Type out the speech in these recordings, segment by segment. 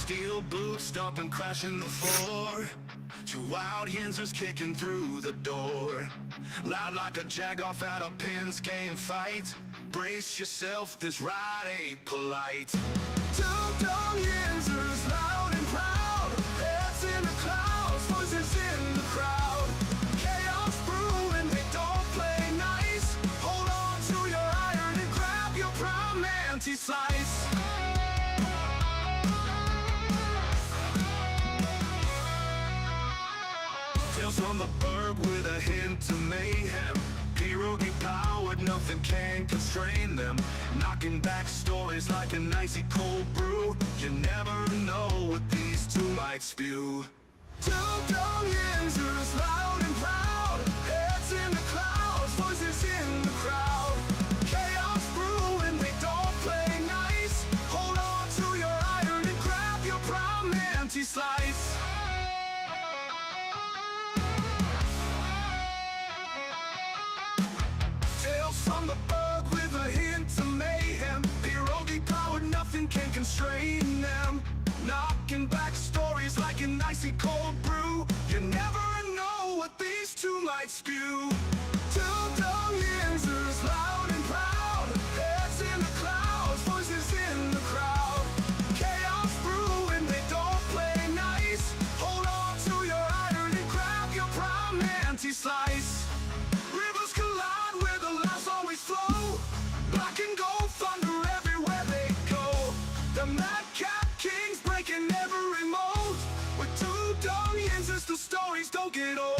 Steel boots stomping, crashing the floor. Two wild Yinzers kicking through the door. Loud like a jag-off at a pins game fight. Brace yourself, this ride ain't polite. Two Dum Yinzers, loud and proud. Heads in the clouds, voices in the crowd. Chaos brewing, they don't play nice. Hold on to your iron and grab your prime anti-slice. Tales from the burg with a hint of mayhem. Pierogi powered, nothing can constrain them. Knocking back stories like an icy cold brew. You never know what these two might spew. Two Dum Yinzers, loud and proud. Heads in the clouds, voices in the crowd. Chaos brewing, they don't play nice. Hold on to your iron and grab your prime anti-slice. From the burg with a hint of mayhem. Pierogi powered, nothing can constrain them. Knocking back stories like an icy cold brew. You never know what these two might spew. Two Dum Yinzers, loud and proud. Heads in the clouds, voices in the crowd. Chaos brewing, they don't play nice. Hold on to your iron and grab your prime anti-slice. Rivers collide where the laughs always flow. Black and gold thunder everywhere they go. The madcap kings breaking every mold. With two Dum Yinzers, the stories don't get old.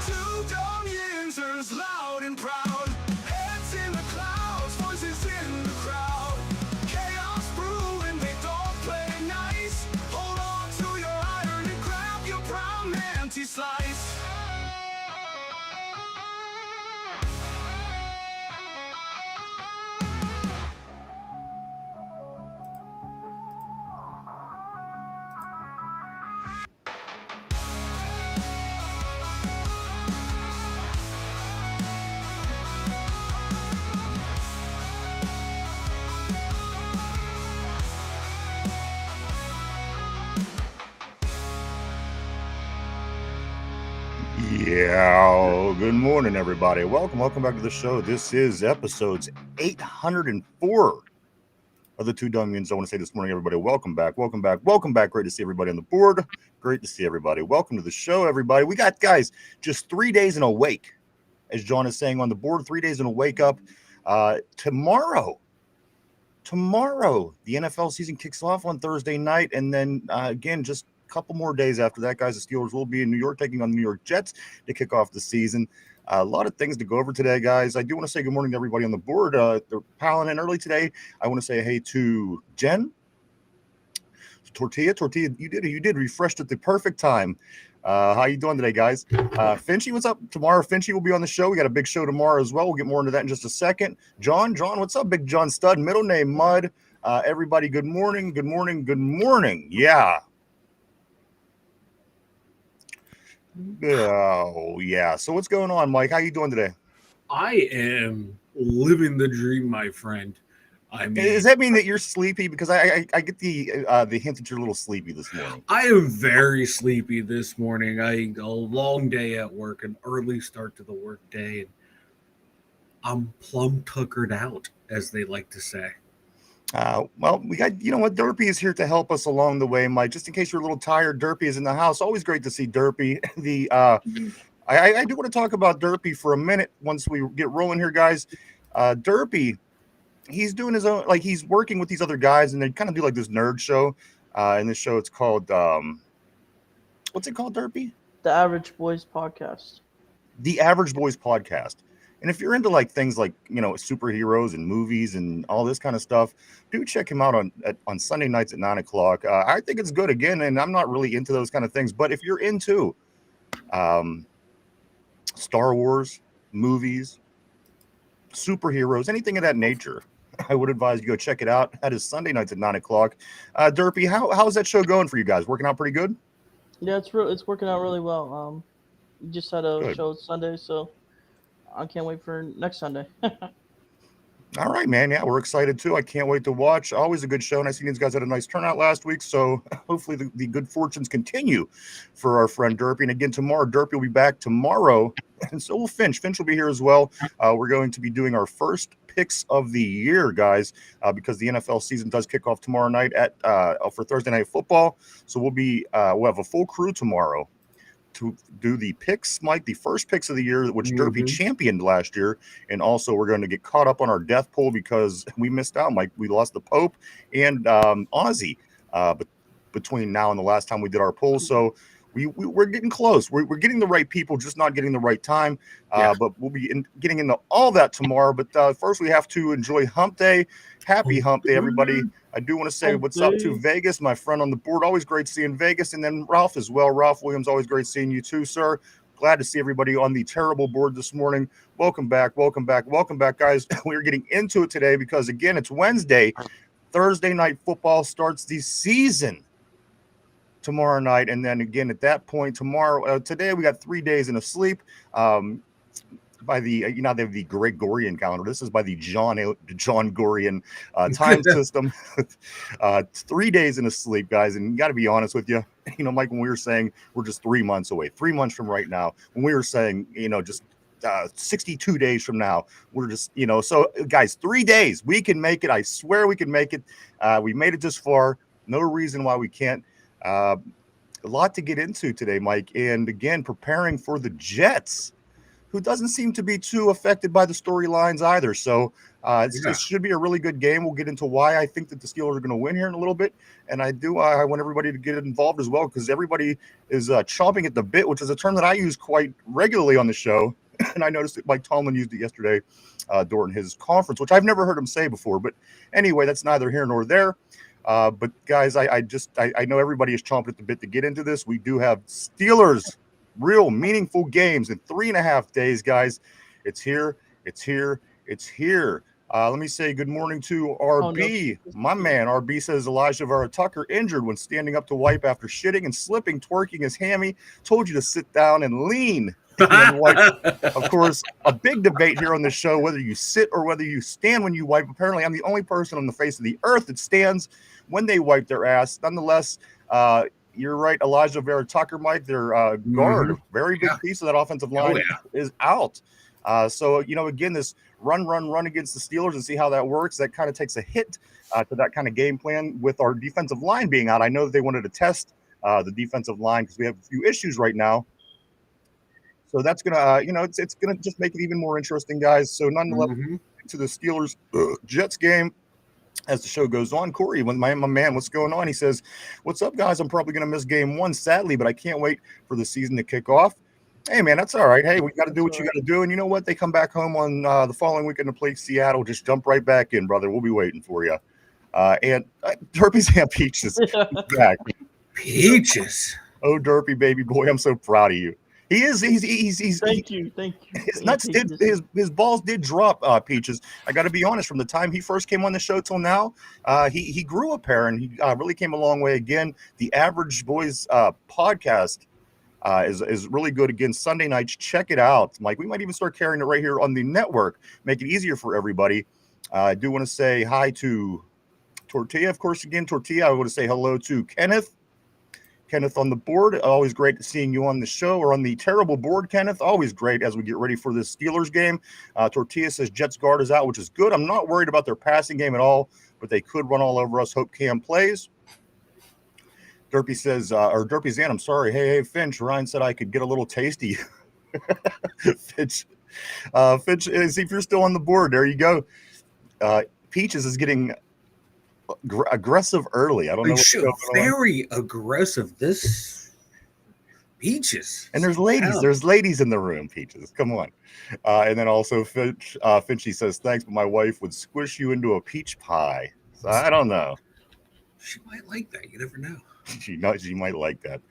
Two Dum Yinzers, loud and proud. Heads in the clouds, voices in the crowd. Chaos brewing, they don't play nice. Hold on to your iron and grab your prime anti-slice. Yeah, good morning, everybody. Welcome back to the show. This is episodes 804 of the Two Dum Yinzers. I want to say this morning, everybody, welcome back. Great to see everybody on the board. Great to see everybody. Welcome to the show, everybody. We got, guys, just 3 days in a wake, as John is saying on the board, 3 days in a wake up. Tomorrow, the NFL season kicks off on Thursday night, and then again, just couple more days after that, guys. The Steelers will be in New York taking on the New York Jets to kick off the season. A lot of things to go over today, guys. I do want to say good morning to everybody on the board. They're piling in early today. I want to say hey to Jen, Tortilla. You did refreshed at the perfect time. How you doing today, guys? Finchy, what's up? Tomorrow, Finchy will be on the show. We got a big show tomorrow as well. We'll get more into that in just a second. John, what's up? Big John Stud, middle name Mud. Everybody, good morning. Yeah. Oh, yeah. So what's going on, Mike? How you doing today? I am living the dream, my friend. I mean, does that mean that you're sleepy? Because I get the hint that you're a little sleepy this morning. I am very sleepy this morning. A long day at work, an early start to the work day, and I'm plumb tuckered out, as they like to say. Well, we got, Derpy is here to help us along the way, Mike. Just in case you're a little tired, Derpy is in the house. Always great to see Derpy. I do want to talk about Derpy for a minute once we get rolling here, guys. Derpy, he's doing his own, like he's working with these other guys, and they kind of do like this nerd show. In this show, it's called, what's it called, Derpy? The Average Boys Podcast. The Average Boys Podcast. And if you're into like things like, superheroes and movies and all this kind of stuff, do check him out on Sunday nights at 9:00. I think it's good again, and I'm not really into those kind of things. But if you're into Star Wars, movies, superheroes, anything of that nature, I would advise you go check it out. That is Sunday nights at 9:00. Derpy, how's that show going for you guys? Working out pretty good? Yeah, it's working out really well. We just had a show Sunday, so I can't wait for next Sunday. All right, man. Yeah, we're excited too. I can't wait to watch. Always a good show. And I see these guys had a nice turnout last week. So hopefully the good fortunes continue for our friend Derpy. And again, tomorrow, Derpy will be back tomorrow. And so will Finch. Finch will be here as well. We're going to be doing our first picks of the year, guys, because the NFL season does kick off tomorrow night at for Thursday Night Football. So we'll have a full crew tomorrow to do the picks, Mike, the first picks of the year, which Derpy championed last year. And also we're going to get caught up on our death poll because we missed out, Mike. We lost the Pope and Ozzy but between now and the last time we did our poll. So we're getting close. We're getting the right people, just not getting the right time. But we'll be getting into all that tomorrow. But first we have to enjoy Hump Day. Happy Hump Day, everybody. I do want to say what's up to Vegas, my friend on the board. Always great seeing Vegas. And then Ralph as well. Ralph Williams, always great seeing you too, sir. Glad to see everybody on the terrible board this morning. Welcome back, guys. We're getting into it today because, again, it's Wednesday. Thursday Night Football starts the season tomorrow night. And then again, at that point, today we got 3 days in a sleep. By the they have the Gregorian calendar. This is by the John Gorian time system. 3 days in a sleep, guys. And you got to be honest with you, Mike, when we were saying we're just 3 months away, 3 months from right now, when we were saying, just 62 days from now, we're just, so guys, 3 days, we can make it. I swear we can make it. We made it this far. No reason why we can't. A lot to get into today, Mike. And again, preparing for the Jets, who doesn't seem to be too affected by the storylines either. So it should be a really good game. We'll get into why I think that the Steelers are going to win here in a little bit. And I want everybody to get involved as well, because everybody is chomping at the bit, which is a term that I use quite regularly on the show. And I noticed that Mike Tomlin used it yesterday during his conference, which I've never heard him say before. But anyway, that's neither here nor there. But guys, I know everybody is chomping at the bit to get into this. We do have Steelers real meaningful games in 3.5 days, guys. It's here. Let me say good morning to RB. My man, RB says Elijah Vera Tucker injured when standing up to wipe after shitting and slipping, twerking his hammy. Told you to sit down and lean. And wipe. Of course, a big debate here on the show, whether you sit or whether you stand when you wipe. Apparently, I'm the only person on the face of the earth that stands when they wipe their ass. Nonetheless, you're right, Elijah Vera Tucker, Mike, their guard, very big piece of that offensive line is out. So, again, this run against the Steelers and see how that works. That kind of takes a hit to that kind of game plan with our defensive line being out. I know that they wanted to test the defensive line because we have a few issues right now. So that's going to, it's going to just make it even more interesting, guys. So nonetheless, to the Steelers Jets game. As the show goes on, Corey, my man, what's going on? He says, what's up, guys? I'm probably going to miss game one, sadly, but I can't wait for the season to kick off. Hey, man, that's all right. Hey, we got to do what you got to do. And you know what? They come back home on the following weekend to play Seattle. Just jump right back in, brother. We'll be waiting for you. And Derpy's and Peaches back. Peaches. Oh, Derpy, baby boy, I'm so proud of you. He is. He's. Thank you. His nuts did. His balls did drop. Peaches. I got to be honest. From the time he first came on the show till now, he grew a pair, and he really came a long way. Again, the Average Boys podcast is really good. Again, Sunday nights. Check it out, Mike. We might even start carrying it right here on the network. Make it easier for everybody. I do want to say hi to Tortilla, of course. Again, Tortilla. I want to say hello to Kenneth. Kenneth on the board. Always great seeing you on the show or on the terrible board, Kenneth. Always great as we get ready for this Steelers game. Tortilla says Jets guard is out, which is good. I'm not worried about their passing game at all, but they could run all over us. Hope Cam plays. Derpy says, or Derpy Zan, I'm sorry. Hey, Finch. Ryan said I could get a little tasty. Finch, see if you're still on the board. There you go. Peaches is getting aggressive early. I don't know. Very aggressive. This Peaches. And there's ladies. Wow. There's ladies in the room. Peaches, come on. And then also Finchy says thanks, but my wife would squish you into a peach pie. So I don't know. She might like that. You never know. She might like that.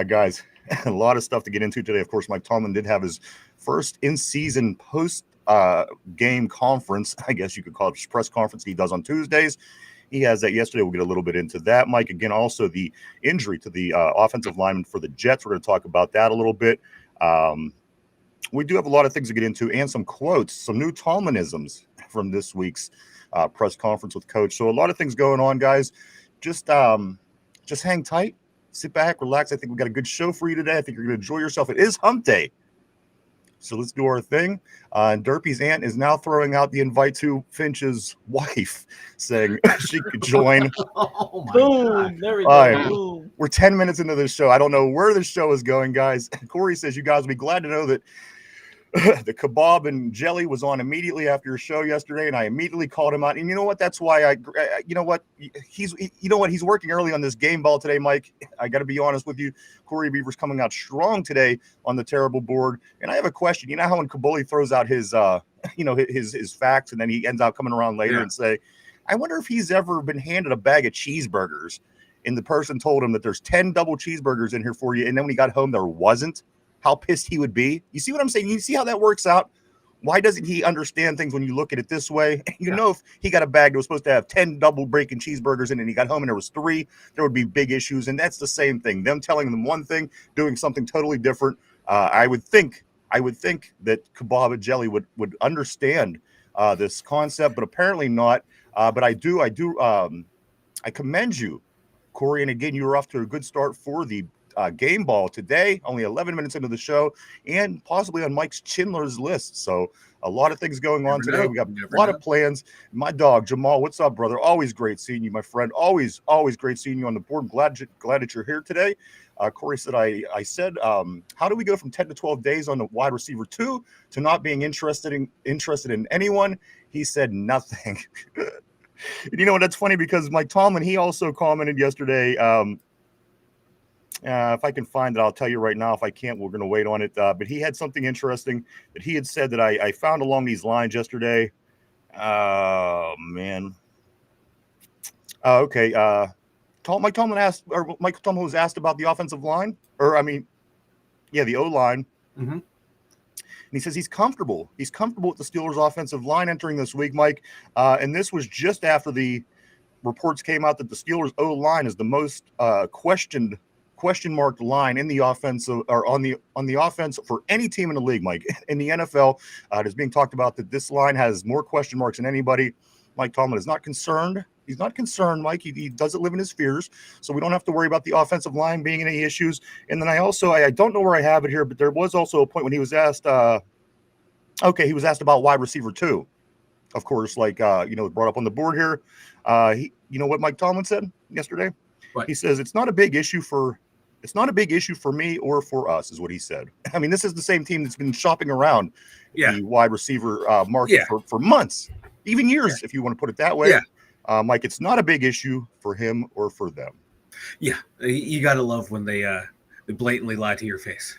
Guys, a lot of stuff to get into today. Of course, Mike Tomlin did have his first in-season post-game conference. I guess you could call it his press conference he does on Tuesdays. He has that yesterday. We'll get a little bit into that, Mike. Again, also the injury to the offensive lineman for the Jets. We're going to talk about that a little bit. We do have a lot of things to get into and some quotes, some new Tomlinisms from this week's press conference with Coach. So a lot of things going on, guys. Just hang tight, sit back, relax. I think we got a good show for you today. I think you're going to enjoy yourself. It is hump day. So let's do our thing. And Derpy's aunt is now throwing out the invite to Finch's wife, saying she could join. Oh my Boom. God. There we All go. right. Boom. We're 10 minutes into this show. I don't know where this show is going, guys. Corey says you guys will be glad to know that the kebab and jelly was on immediately after your show yesterday, and I immediately called him out. And you know what? That's why he's working early on this game ball today, Mike. I got to be honest with you. Corey Beaver's coming out strong today on the terrible board. And I have a question. You know how when Kaboli throws out his facts, and then he ends up coming around later and say, I wonder if he's ever been handed a bag of cheeseburgers, and the person told him that there's 10 double cheeseburgers in here for you, and then when he got home, there wasn't. How pissed he would be. You see what I'm saying? You see how that works out? Why doesn't he understand things when you look at it this way? You know, if he got a bag that was supposed to have 10 double breaking cheeseburgers in it and he got home and there was 3, there would be big issues. And that's the same thing. Them telling them one thing, doing something totally different. I would think that Kebab and Jelly would understand this concept, but apparently not. But I commend you, Corey. And again, you were off to a good start for the game ball today, only 11 minutes into the show, and possibly on Mike Schindler's list. So a lot of things going on today. We got a lot of plans. My dog Jamal, what's up, brother? Always great seeing you, my friend. Always great seeing you on the board. Glad that you're here today. Corey said, I said, how do we go from 10 to 12 days on the wide receiver 2 to not being interested in anyone? He said nothing. And you know what? That's funny because Mike Tomlin, he also commented yesterday. If I can find it, I'll tell you right now. If I can't, we're going to wait on it. But he had something interesting that he had said that I found along these lines yesterday. Oh, man. Okay. Mike Tomlin was asked about the offensive line. The O-line. Mm-hmm. And he says he's comfortable. He's comfortable with the Steelers' offensive line entering this week, Mike. And this was just after the reports came out that the Steelers' O-line is the most question mark line in the offense or on the offense for any team in the league, Mike. In the NFL, it is being talked about that this line has more question marks than anybody. Mike Tomlin is not concerned. He's not concerned, Mike. He doesn't live in his fears, so we don't have to worry about the offensive line being any issues. And then I don't know where I have it here, but there was also a point when he was asked. He was asked about wide receiver 2. Of course, brought up on the board here. You know what Mike Tomlin said yesterday? What? He says it's not a big issue for me or for us, is what he said. I mean, this is the same team that's been shopping around the wide receiver market for months, even years, if you want to put it that way. Yeah. Mike, it's not a big issue for him or for them. Yeah, you got to love when they blatantly lie to your face.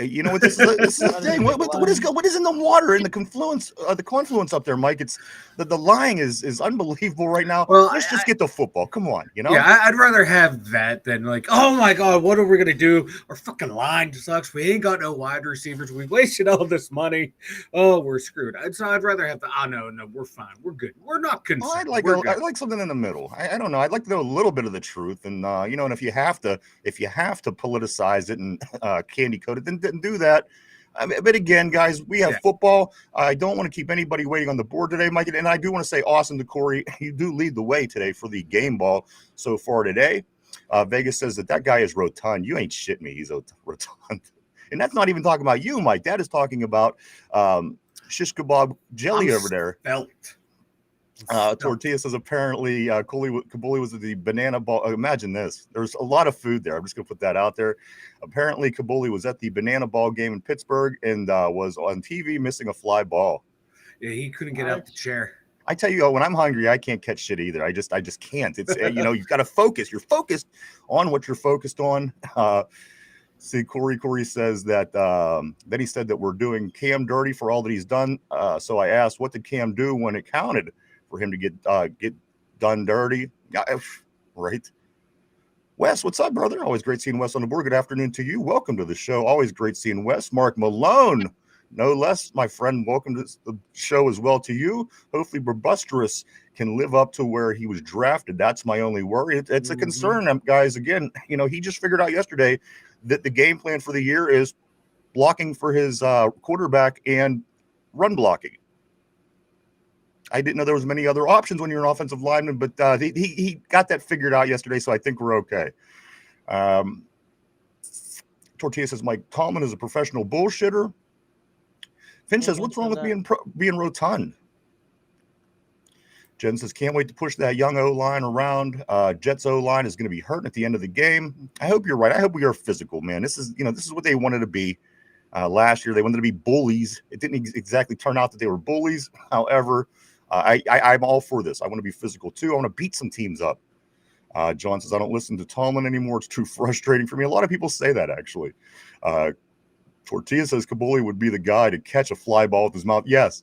You know what this is the thing. What is in the water in the confluence up there, Mike? It's the lying is unbelievable right now. Well, let's just get the football. Come on, you know. Yeah, I'd rather have that than like, oh my God, what are we gonna do? Our fucking line sucks. We ain't got no wide receivers. We wasted all this money. Oh, we're screwed. I'd rather have the no, we're fine. We're good. We're not concerned. I'd like something in the middle. I don't know. I'd like to know a little bit of the truth, and and if you have to politicize it and candy coat it, then do that. But again, guys, we have football. I don't want to keep anybody waiting on the board today, Mike. And I do want to say awesome to Corey. You do lead the way today for the game ball so far today. Vegas says that guy is rotund. You ain't shit me. He's rotund. And that's not even talking about you, Mike. That is talking about shish kebab jelly over there. Tortilla says apparently Kabuli was at the banana ball. Imagine this. There's a lot of food there. I'm just going to put that out there. Apparently Kabuli was at the banana ball game in Pittsburgh and was on TV missing a fly ball. Yeah, he couldn't get out the chair. I tell you, when I'm hungry, I can't catch shit either. I just can't. It's you've got to focus. You're focused on what you're focused on. See, Corey says that then he said that we're doing Cam dirty for all that he's done. So I asked, what did Cam do when it counted for him to get done dirty? Right. Wes, what's up, brother? Always great seeing Wes on the board. Good afternoon to you. Welcome to the show. Always great seeing Wes. Mark Malone, no less, my friend. Welcome to the show as well to you. Hopefully Robusterous can live up to where he was drafted. That's my only worry. It's a concern, guys. Again, he just figured out yesterday that the game plan for the year is blocking for his quarterback and run blocking. I didn't know there was many other options when you're an offensive lineman, but he got that figured out yesterday, so I think we're okay. Tortilla says Mike Tomlin is a professional bullshitter. Finn says, what's wrong with being rotund? Jen says, can't wait to push that young O-line around. Jets O-line is going to be hurting at the end of the game. I hope you're right. I hope we are physical, man. This is what they wanted to be. Last year, they wanted to be bullies. It didn't exactly turn out that they were bullies. However, I'm all for this. I want to be physical, too. I want to beat some teams up. John says, I don't listen to Tomlin anymore. It's too frustrating for me. A lot of people say that, actually. Tortilla says Kabuli would be the guy to catch a fly ball with his mouth. Yes.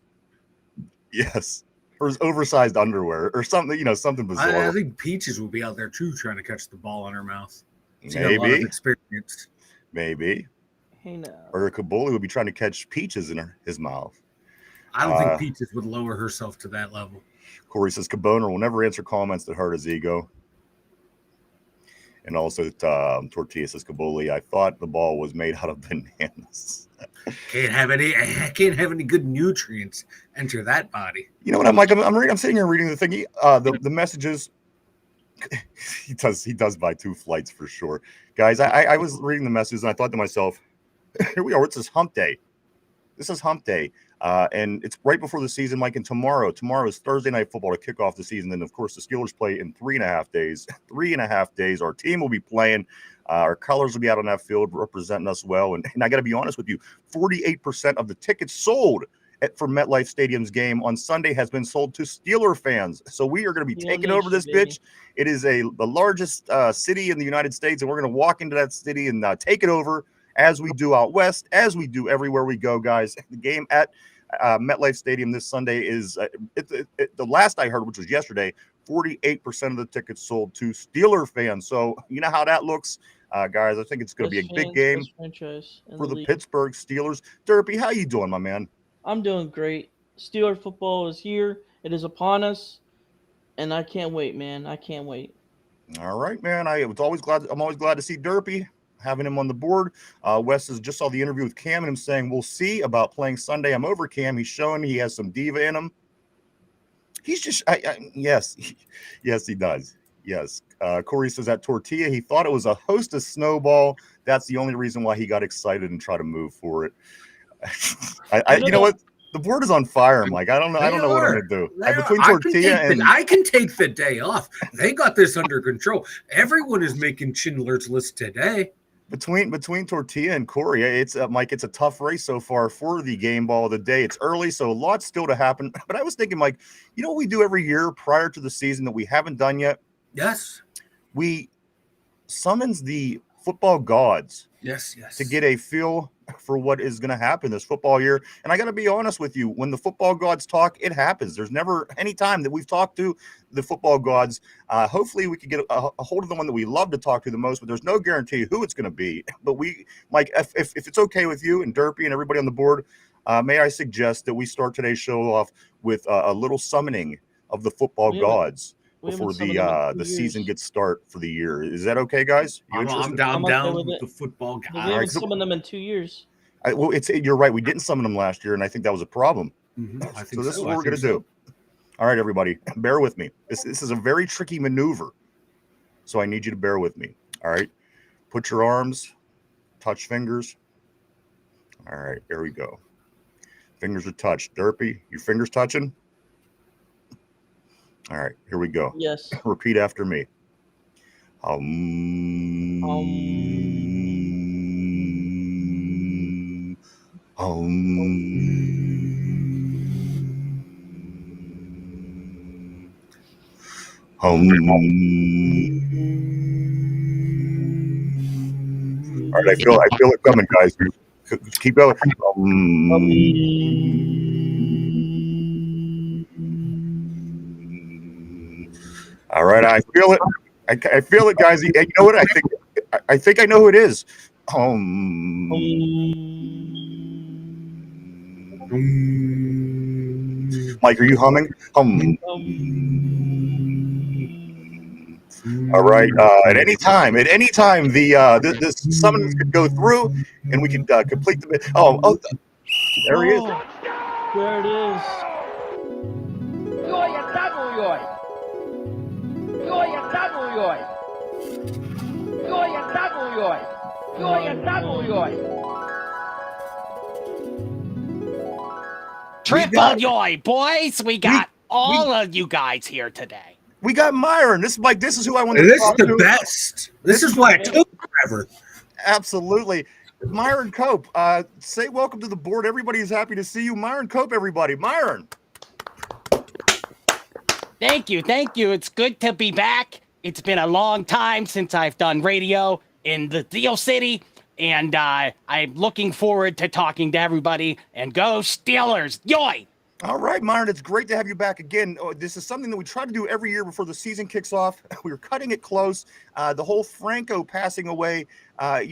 Or his oversized underwear or something, something bizarre. I think Peaches will be out there, too, trying to catch the ball in her mouth. She's Maybe. got a lot of experience. Maybe. Hey, no. Or Kabuli would be trying to catch peaches in his mouth. I don't think Peaches would lower herself to that level. Corey says Caboner will never answer comments that hurt his ego. And also, Tortilla says Kabuli, I thought the ball was made out of bananas. Can't have any good nutrients enter that body. You know what? I'm sitting here reading the thing. The messages. He does buy 2 flights for sure, guys. I was reading the messages and I thought to myself, here we are. It's this hump day. This is hump day. And it's right before the season, Mike. And tomorrow is Thursday night football to kick off the season. And of course, the Steelers play in 3.5 days. 3.5 days. Our team will be playing. Our colors will be out on that field representing us well. And I got to be honest with you, 48% of the tickets sold for MetLife Stadium's game on Sunday has been sold to Steeler fans. So we are going to be taking over this bitch. It is the largest city in the United States, and we're going to walk into that city and take it over as we do out west, as we do everywhere we go, guys. The game at MetLife Stadium this Sunday is, the last I heard, which was yesterday, 48% of the tickets sold to Steeler fans. So you know how that looks, guys. I think it's going to be a big game for the Pittsburgh Steelers. Derpy, how you doing, my man? I'm doing great. Steeler football is here. It is upon us, and I can't wait, man. I can't wait. All right, man. I'm always glad to see Derpy, having him on the board. Wes just saw the interview with Cam and him saying, we'll see about playing Sunday. I'm over Cam. He's showing me he has some diva in him. He's just, yes, he does. Yes. Corey says that Tortilla, he thought it was a hostess snowball. That's the only reason why he got excited and tried to move for it. You know what? The board is on fire, Mike. I don't know what I'm going to do. Between Tortilla I can take the day off. They got this under control. Everyone is making Schindler's List today. Between Tortilla and Corey, it's Mike. It's a tough race so far for the game ball of the day. It's early, so a lot's still to happen. But I was thinking, Mike, you know what we do every year prior to the season that we haven't done yet? Yes. We summons the football gods. Yes. To get a feel for what is going to happen this football year. And I got to be honest with you, when the football gods talk, it happens. There's never any time that we've talked to the football gods. Hopefully we could get a hold of the one that we love to talk to the most, but there's no guarantee who it's going to be. But Mike, if it's okay with you and Derpy and everybody on the board, may I suggest that we start today's show off with a little summoning of the football gods before the season gets start for the year. Is that okay, guys? I'm down with the football guys. We haven't summoned them in 2 years. You're right. We didn't summon them last year, and I think that was a problem. Mm-hmm. So this is what we're going to do. All right, everybody, bear with me. This is a very tricky maneuver, so I need you to bear with me. All right, put your arms, touch fingers. All right, here we go. Fingers are touched. Derpy, your fingers touching? All right, here we go. Yes. Repeat after me. All right, I feel it coming, guys. Keep going. All right, I feel it. I feel it, guys. You know what? I think I know who it is. Mike, are you humming? All right. At any time, the summons could go through, and we can complete the. There he is. There it is. Triple yoy, boys. We got all of you guys here today. We got Myron. This is Mike. This is who I wanted And to this is talk the to. best. This is why it took forever. Absolutely. Myron Cope, say welcome to the board. Everybody is happy to see you. Myron Cope, everybody. Myron. Thank you. Thank you. It's good to be back. It's been a long time since I've done radio in the Steel City, and I'm looking forward to talking to everybody. And go Steelers. Yoy! All right, Myron, it's great to have you back again. This is something that we try to do every year before the season kicks off. We were cutting it close. The whole Franco passing away, at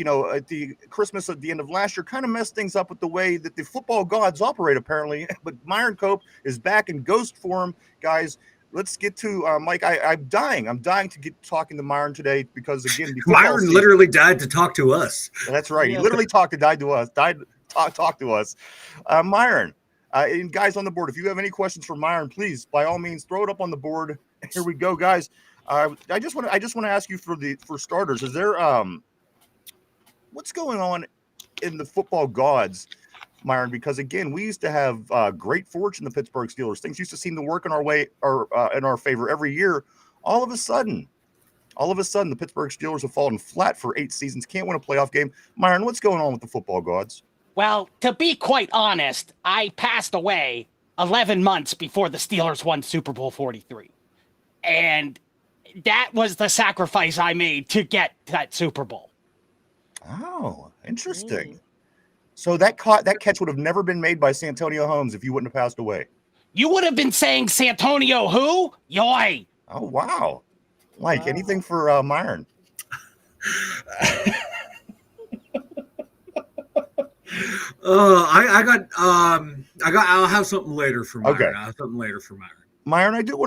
the Christmas at the end of last year kind of messed things up with the way that the football gods operate, apparently. But Myron Cope is back in ghost form. Guys, let's get to Mike. I'm dying. I'm dying to get talking to Myron today because, again, Myron literally died to talk to us. That's right. Yeah. He literally talked to us. Myron. And guys on the board, if you have any questions for Myron, please, by all means, throw it up on the board. Here we go, guys. I just want to ask you for starters. Is there what's going on in the football gods, Myron? Because again, we used to have great fortune. The Pittsburgh Steelers, things used to seem to work in our way or in our favor every year. All of a sudden, the Pittsburgh Steelers have fallen flat for 8 seasons. Can't win a playoff game. Myron, what's going on with the football gods? Well, to be quite honest, I passed away 11 months before the Steelers won Super Bowl 43. And that was the sacrifice I made to get that Super Bowl. Oh, interesting. So that catch would have never been made by Santonio Holmes if you wouldn't have passed away. You would have been saying Santonio who? Yoy! Oh, wow. Mike, anything for Myron? I'll have something later for Myron. Okay. I'll have something later for Myron. Myron, I do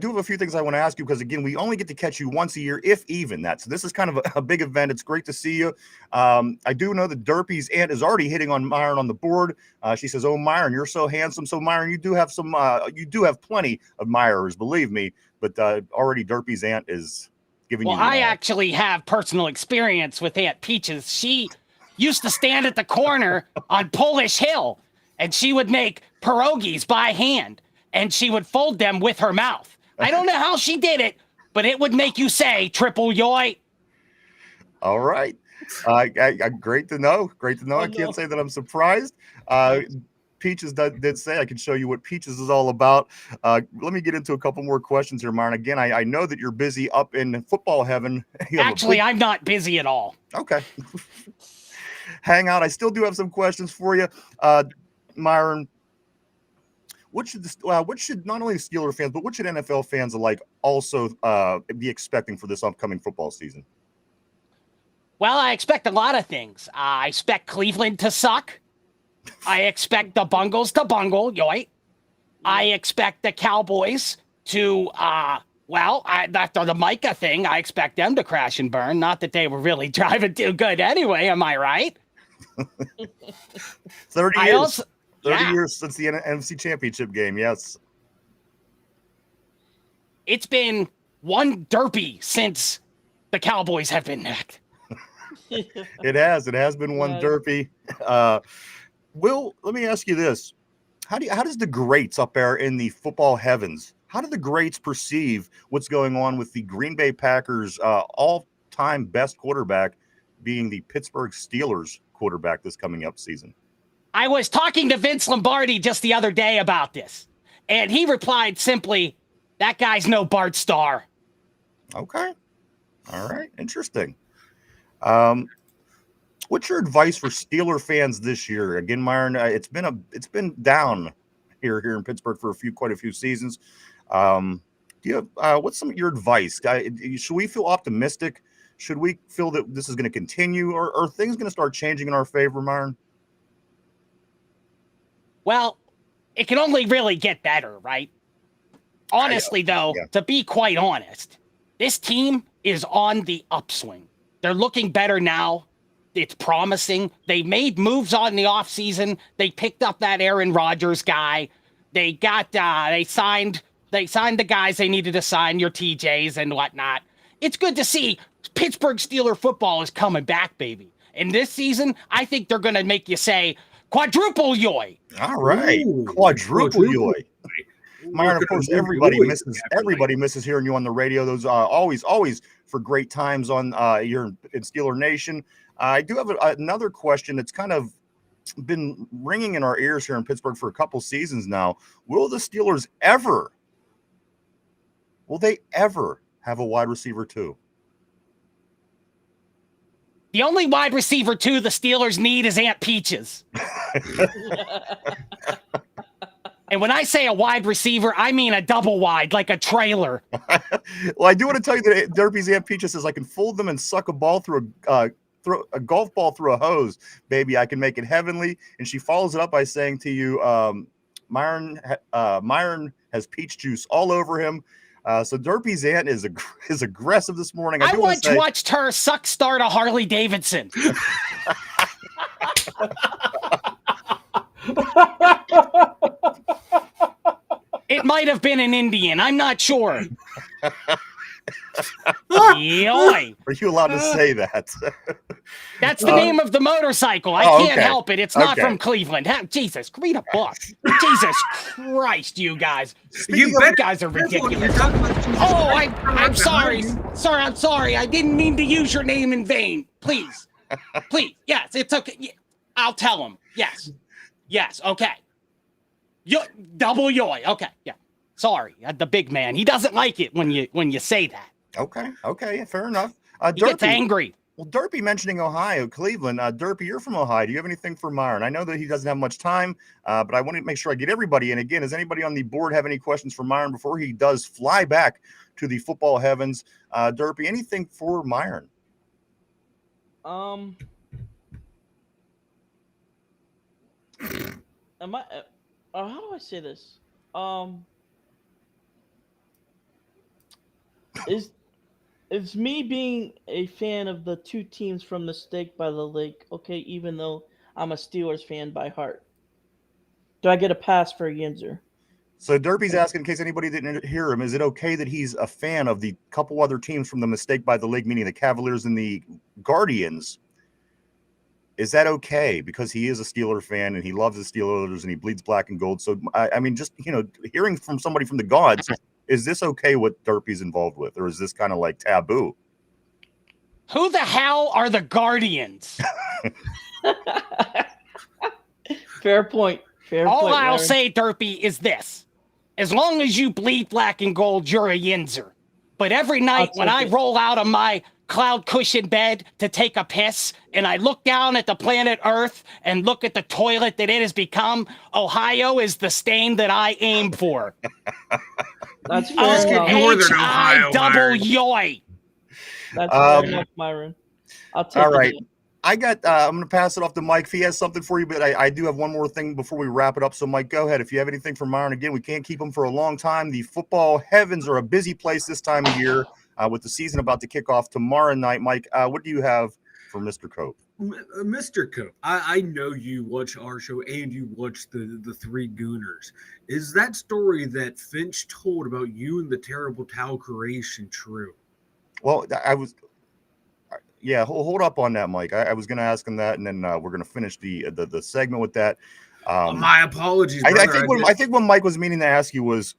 have a few things I want to ask you because again, we only get to catch you once a year, if even that. So this is kind of a big event. It's great to see you. I do know that Derpy's aunt is already hitting on Myron on the board. She says, "Oh, Myron, you're so handsome." So Myron, you do have plenty of admirers, believe me. But already Derpy's aunt is giving you. Well, I actually have personal experience with Aunt Peaches. She used to stand at the corner on Polish Hill, and she would make pierogies by hand, and she would fold them with her mouth. I don't know how she did it, but it would make you say triple yoy. All right. Great to know. Great to know. I can't say that I'm surprised. Peaches did say I can show you what Peaches is all about. Let me get into a couple more questions here, Myron. Again, I know that you're busy up in football heaven. Actually, I'm not busy at all. Okay. Hang out. I still do have some questions for you, Myron. What should not only Steeler fans, but what should NFL fans alike also be expecting for this upcoming football season? Well, I expect a lot of things. I expect Cleveland to suck. I expect the Bungles to bungle, yoy. I expect the Cowboys to, after the Micah thing, I expect them to crash and burn. Not that they were really driving too good anyway, am I right? 30 years. 30 years since the NFC Championship game, yes. It's been one derby since the Cowboys have been necked. It has been one derby. Will, let me ask you this. How does the greats up there in the football heavens, how do the greats perceive what's going on with the Green Bay Packers all-time best quarterback being the Pittsburgh Steelers quarterback this coming up season? I was talking to Vince Lombardi just the other day about this, and he replied simply, "That guy's no Bart Starr." Okay. All right. Interesting. What's your advice for Steeler fans this year? Again, Myron, it's been down here in Pittsburgh for quite a few seasons. Do you have what's some of your advice? Should we feel optimistic? Should we feel that this is going to continue, or are things going to start changing in our favor, Myron? Well, it can only really get better, right? Honestly, to be quite honest, this team is on the upswing. They're looking better now. It's promising. They made moves on the offseason. They picked up that Aaron Rodgers guy. They signed They signed the guys they needed to sign, your TJs and whatnot. It's good to see Pittsburgh Steeler football is coming back, baby. And this season, I think they're going to make you say quadruple yoy. All right. Ooh, Quadruple yoy. Myron, of We're course, gonna everybody yoy misses after everybody misses hearing you on the radio. Those always for great times on you're in Steeler Nation. I do have another question that's kind of been ringing in our ears here in Pittsburgh for a couple seasons now. Will the Steelers ever have a wide receiver too? The only wide receiver two the Steelers need is Aunt Peaches. And when I say a wide receiver, I mean a double wide, like a trailer. Well, I do want to tell you that Derpy's Aunt Peaches says I can fold them and suck a ball through throw a golf ball through a hose, baby. I can make it heavenly. And she follows it up by saying to you, Myron has peach juice all over him. So Derpy's aunt is aggressive this morning. I once watched her suck start a Harley Davidson. It might have been an Indian. I'm not sure. Yoy. Are you allowed to say that? That's the name of the motorcycle. I can't help it. It's not from Cleveland. Jesus, read a book. Jesus Christ, you guys. You guys are ridiculous. Oh, I'm sorry. I'm sorry. I didn't mean to use your name in vain. Please. Please. Yes, it's okay. I'll tell him. Yes. Okay. Double yoy. Okay. Yeah. Sorry. The big man. He doesn't like it when you say that. Okay. Fair enough. He gets angry. Well, Derpy mentioning Ohio, Cleveland. Derpy, you're from Ohio. Do you have anything for Myron? I know that he doesn't have much time, but I want to make sure I get everybody. And again, does anybody on the board have any questions for Myron before he does fly back to the football heavens? Derpy, anything for Myron? Am I? How do I say this? Is me being a fan of the two teams from the Steak by the Lake okay? Even though I'm a Steelers fan by heart, do I get a pass for a Yinzer? So Derpy's asking, in case anybody didn't hear him, is it okay that he's a fan of the couple other teams from the Mistake by the Lake, meaning the Cavaliers and the Guardians? Is that okay? Because he is a Steeler fan and he loves the Steelers and he bleeds black and gold. So, I mean, just, hearing from somebody from the gods, is this okay what Derpy's involved with? Or is this kind of like taboo? Who the hell are the Guardians? Fair point. All I'll say, Derpy, is this. As long as you bleed black and gold, you're a Yinzer. But every night when I roll out of my cloud cushion bed to take a piss and I look down at the planet Earth and look at the toilet that it has become, Ohio is the stain that I aim for. That's fair enough. Northern Ohio, double yoy. That's fair enough, Myron. I'll take it. All right. I'm going to pass it off to Mike if he has something for you, but I do have one more thing before we wrap it up. So, Mike, go ahead. If you have anything for Myron, again, we can't keep him for a long time. The football heavens are a busy place this time of year with the season about to kick off tomorrow night. Mike, what do you have for Mr. Cope? Mr. Cope, I know you watch our show and you watch the Three Gooners. Is that story that Finch told about you and the Terrible Towel creation true? Well, hold up on that, Mike. I was going to ask him that, and then we're going to finish the segment with that. My apologies, I think what Mike was meaning to ask you was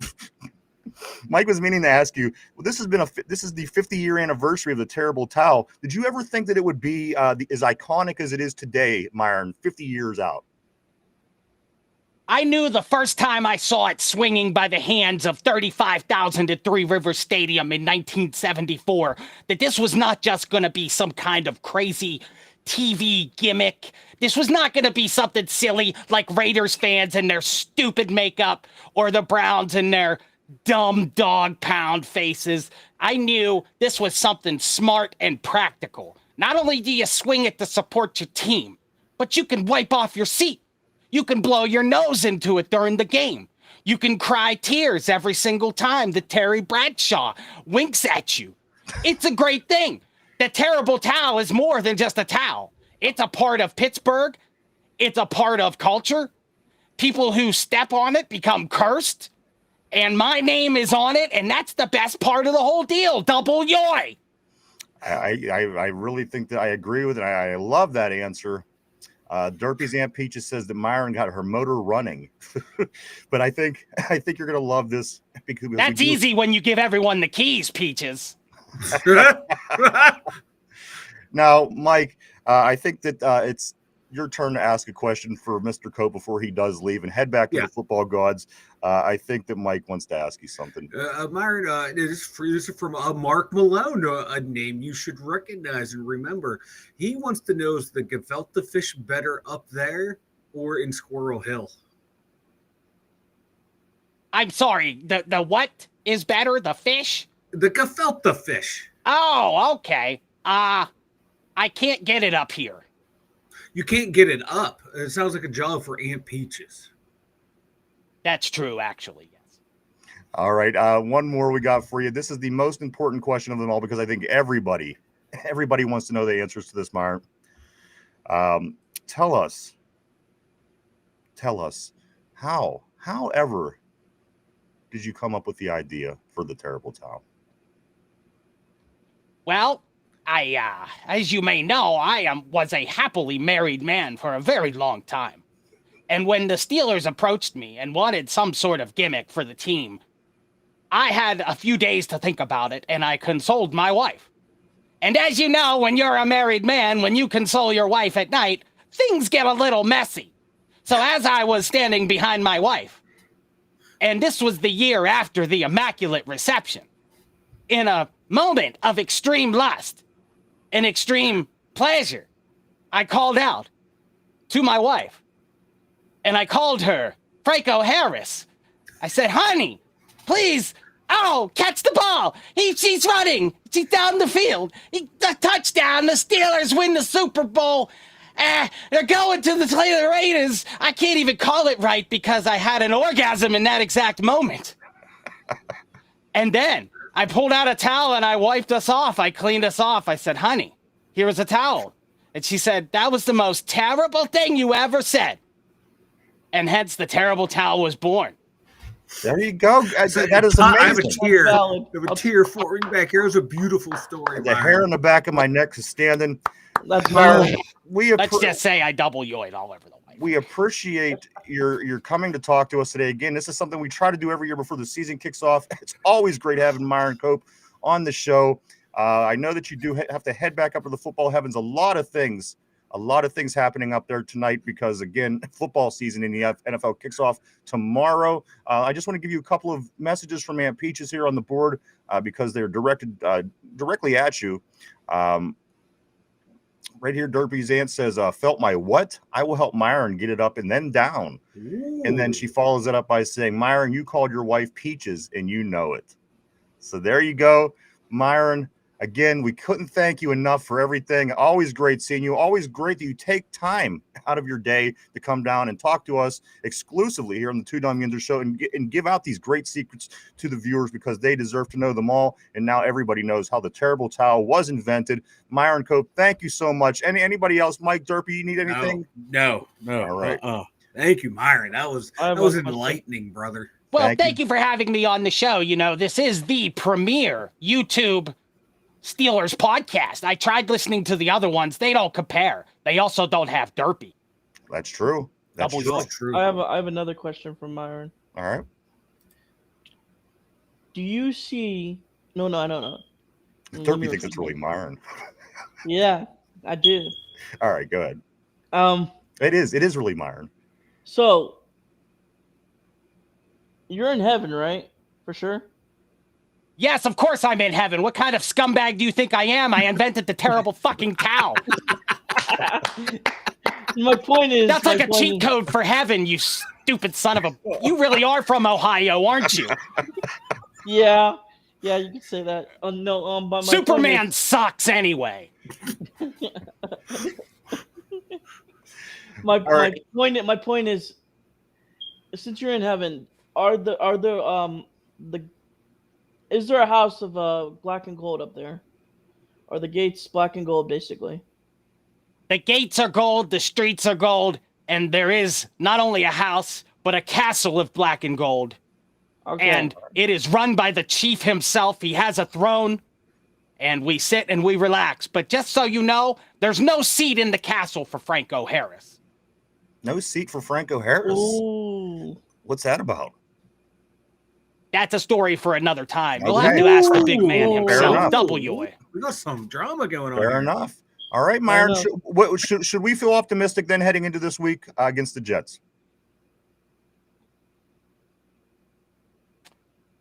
Mike was meaning to ask you, well, this is the 50-year anniversary of the Terrible Towel. Did you ever think that it would be as iconic as it is today, Myron, 50 years out? I knew the first time I saw it swinging by the hands of 35,000 at Three Rivers Stadium in 1974 that this was not just going to be some kind of crazy TV gimmick. This was not going to be something silly like Raiders fans and their stupid makeup or the Browns and their dumb dog pound faces. I knew this was something smart and practical. Not only do you swing it to support your team, but you can wipe off your seat. You can blow your nose into it during the game. You can cry tears every single time that Terry Bradshaw winks at you. It's a great thing. The Terrible Towel is more than just a towel. It's a part of Pittsburgh. It's a part of culture. People who step on it become cursed. and my name is on it, and that's the best part of the whole deal. Double yoy. I really think that I agree with it. I love that answer. Derpy's Aunt Peaches says that Myron got her motor running, but I think you're gonna love this because That's easy when you give everyone the keys, Peaches. Now, Mike, I think that it's your turn to ask a question for Mr. Cope before he does leave and head back to the football gods. I think that Mike wants to ask you something. Myron, this is from Mark Malone, a name you should recognize and remember. He wants to know, is the gefilte fish better up there or in Squirrel Hill? I'm sorry, the what is better, the fish? The gefilte fish. Oh, okay. I can't get it up here. You can't get it up. It sounds like a job for Aunt Peaches. That's true, actually, yes. All right, one more we got for you. This is the most important question of them all because I think everybody wants to know the answers to this, Myron. Tell us, however, did you come up with the idea for the terrible towel? Well, I, as you may know, was a happily married man for a very long time. And when the Steelers approached me and wanted some sort of gimmick for the team, I had a few days to think about it, and I consoled my wife. And as you know, when you're a married man, when you console your wife at night, things get a little messy. So as I was standing behind my wife, and this was the year after the Immaculate Reception, in a moment of extreme lust and extreme pleasure, I called out to my wife. And I called her Franco Harris. I said, honey, please, catch the ball. She's running. She's down the field. The touchdown. The Steelers win the Super Bowl. They're going to the Raiders. I can't even call it right because I had an orgasm in that exact moment. And then I pulled out a towel and I wiped us off. I cleaned us off. I said, honey, here is a towel. And she said, that was the most terrible thing you ever said. And hence the terrible towel was born. There you go. That is amazing. I have a tear. I have a tear flowing back here. It's a beautiful story. The hair on the back of my neck is standing. That's valid. Let's just say I double yoid all over the way. We appreciate your coming to talk to us today. Again, this is something we try to do every year before the season kicks off. It's always great having Myron Cope on the show. I know that you do have to head back up to the football heavens. A lot of things happening up there tonight because, again, football season in the NFL kicks off tomorrow. I just want to give you a couple of messages from Aunt Peaches here on the board because they're directed directly at you. Right here, Derpy's aunt says, felt my what? I will help Myron get it up and then down. Ooh. And then she follows it up by saying, Myron, you called your wife Peaches and you know it. So there you go, Myron. Again, we couldn't thank you enough for everything. Always great seeing you. Always great that you take time out of your day to come down and talk to us exclusively here on the Two Dum Yinzers show and give out these great secrets to the viewers because they deserve to know them all. And now everybody knows how the terrible towel was invented. Myron Cope, thank you so much. Anybody else? Mike Derpy, you need anything? No. All right. Thank you, Myron. That was enlightening, brother. Well, thank you for having me on the show. You know, this is the premier YouTube Steelers podcast. I tried listening to the other ones. They don't compare. They also don't have Derpy. That's true. That's true. I have another question from Myron. All right. Do you see? No, I don't know. Derpy thinks it's really Myron. Yeah, I do. All right, go ahead. It is really Myron. So you're in heaven, right? For sure. Yes, of course I'm in heaven. What kind of scumbag do you think I am? I invented the terrible fucking towel. My point is... That's like a cheat code for heaven, you stupid son of a... You really are from Ohio, aren't you? Yeah, you can say that. No, but my Superman sucks anyway. My point is, since you're in heaven, is there a house of black and gold up there? Are the gates black and gold, basically? The gates are gold, the streets are gold, and there is not only a house, but a castle of black and gold. Okay. And it is run by the chief himself. He has a throne, and we sit and we relax. But just so you know, there's no seat in the castle for Franco Harris. No seat for Franco Harris. Ooh. What's that about? That's a story for another time. You'll Okay. have to ask the big man Ooh. himself, enough. W. We got some drama going on. Fair here. enough. All right, Myron. enough. Should we feel optimistic then heading into this week against the Jets?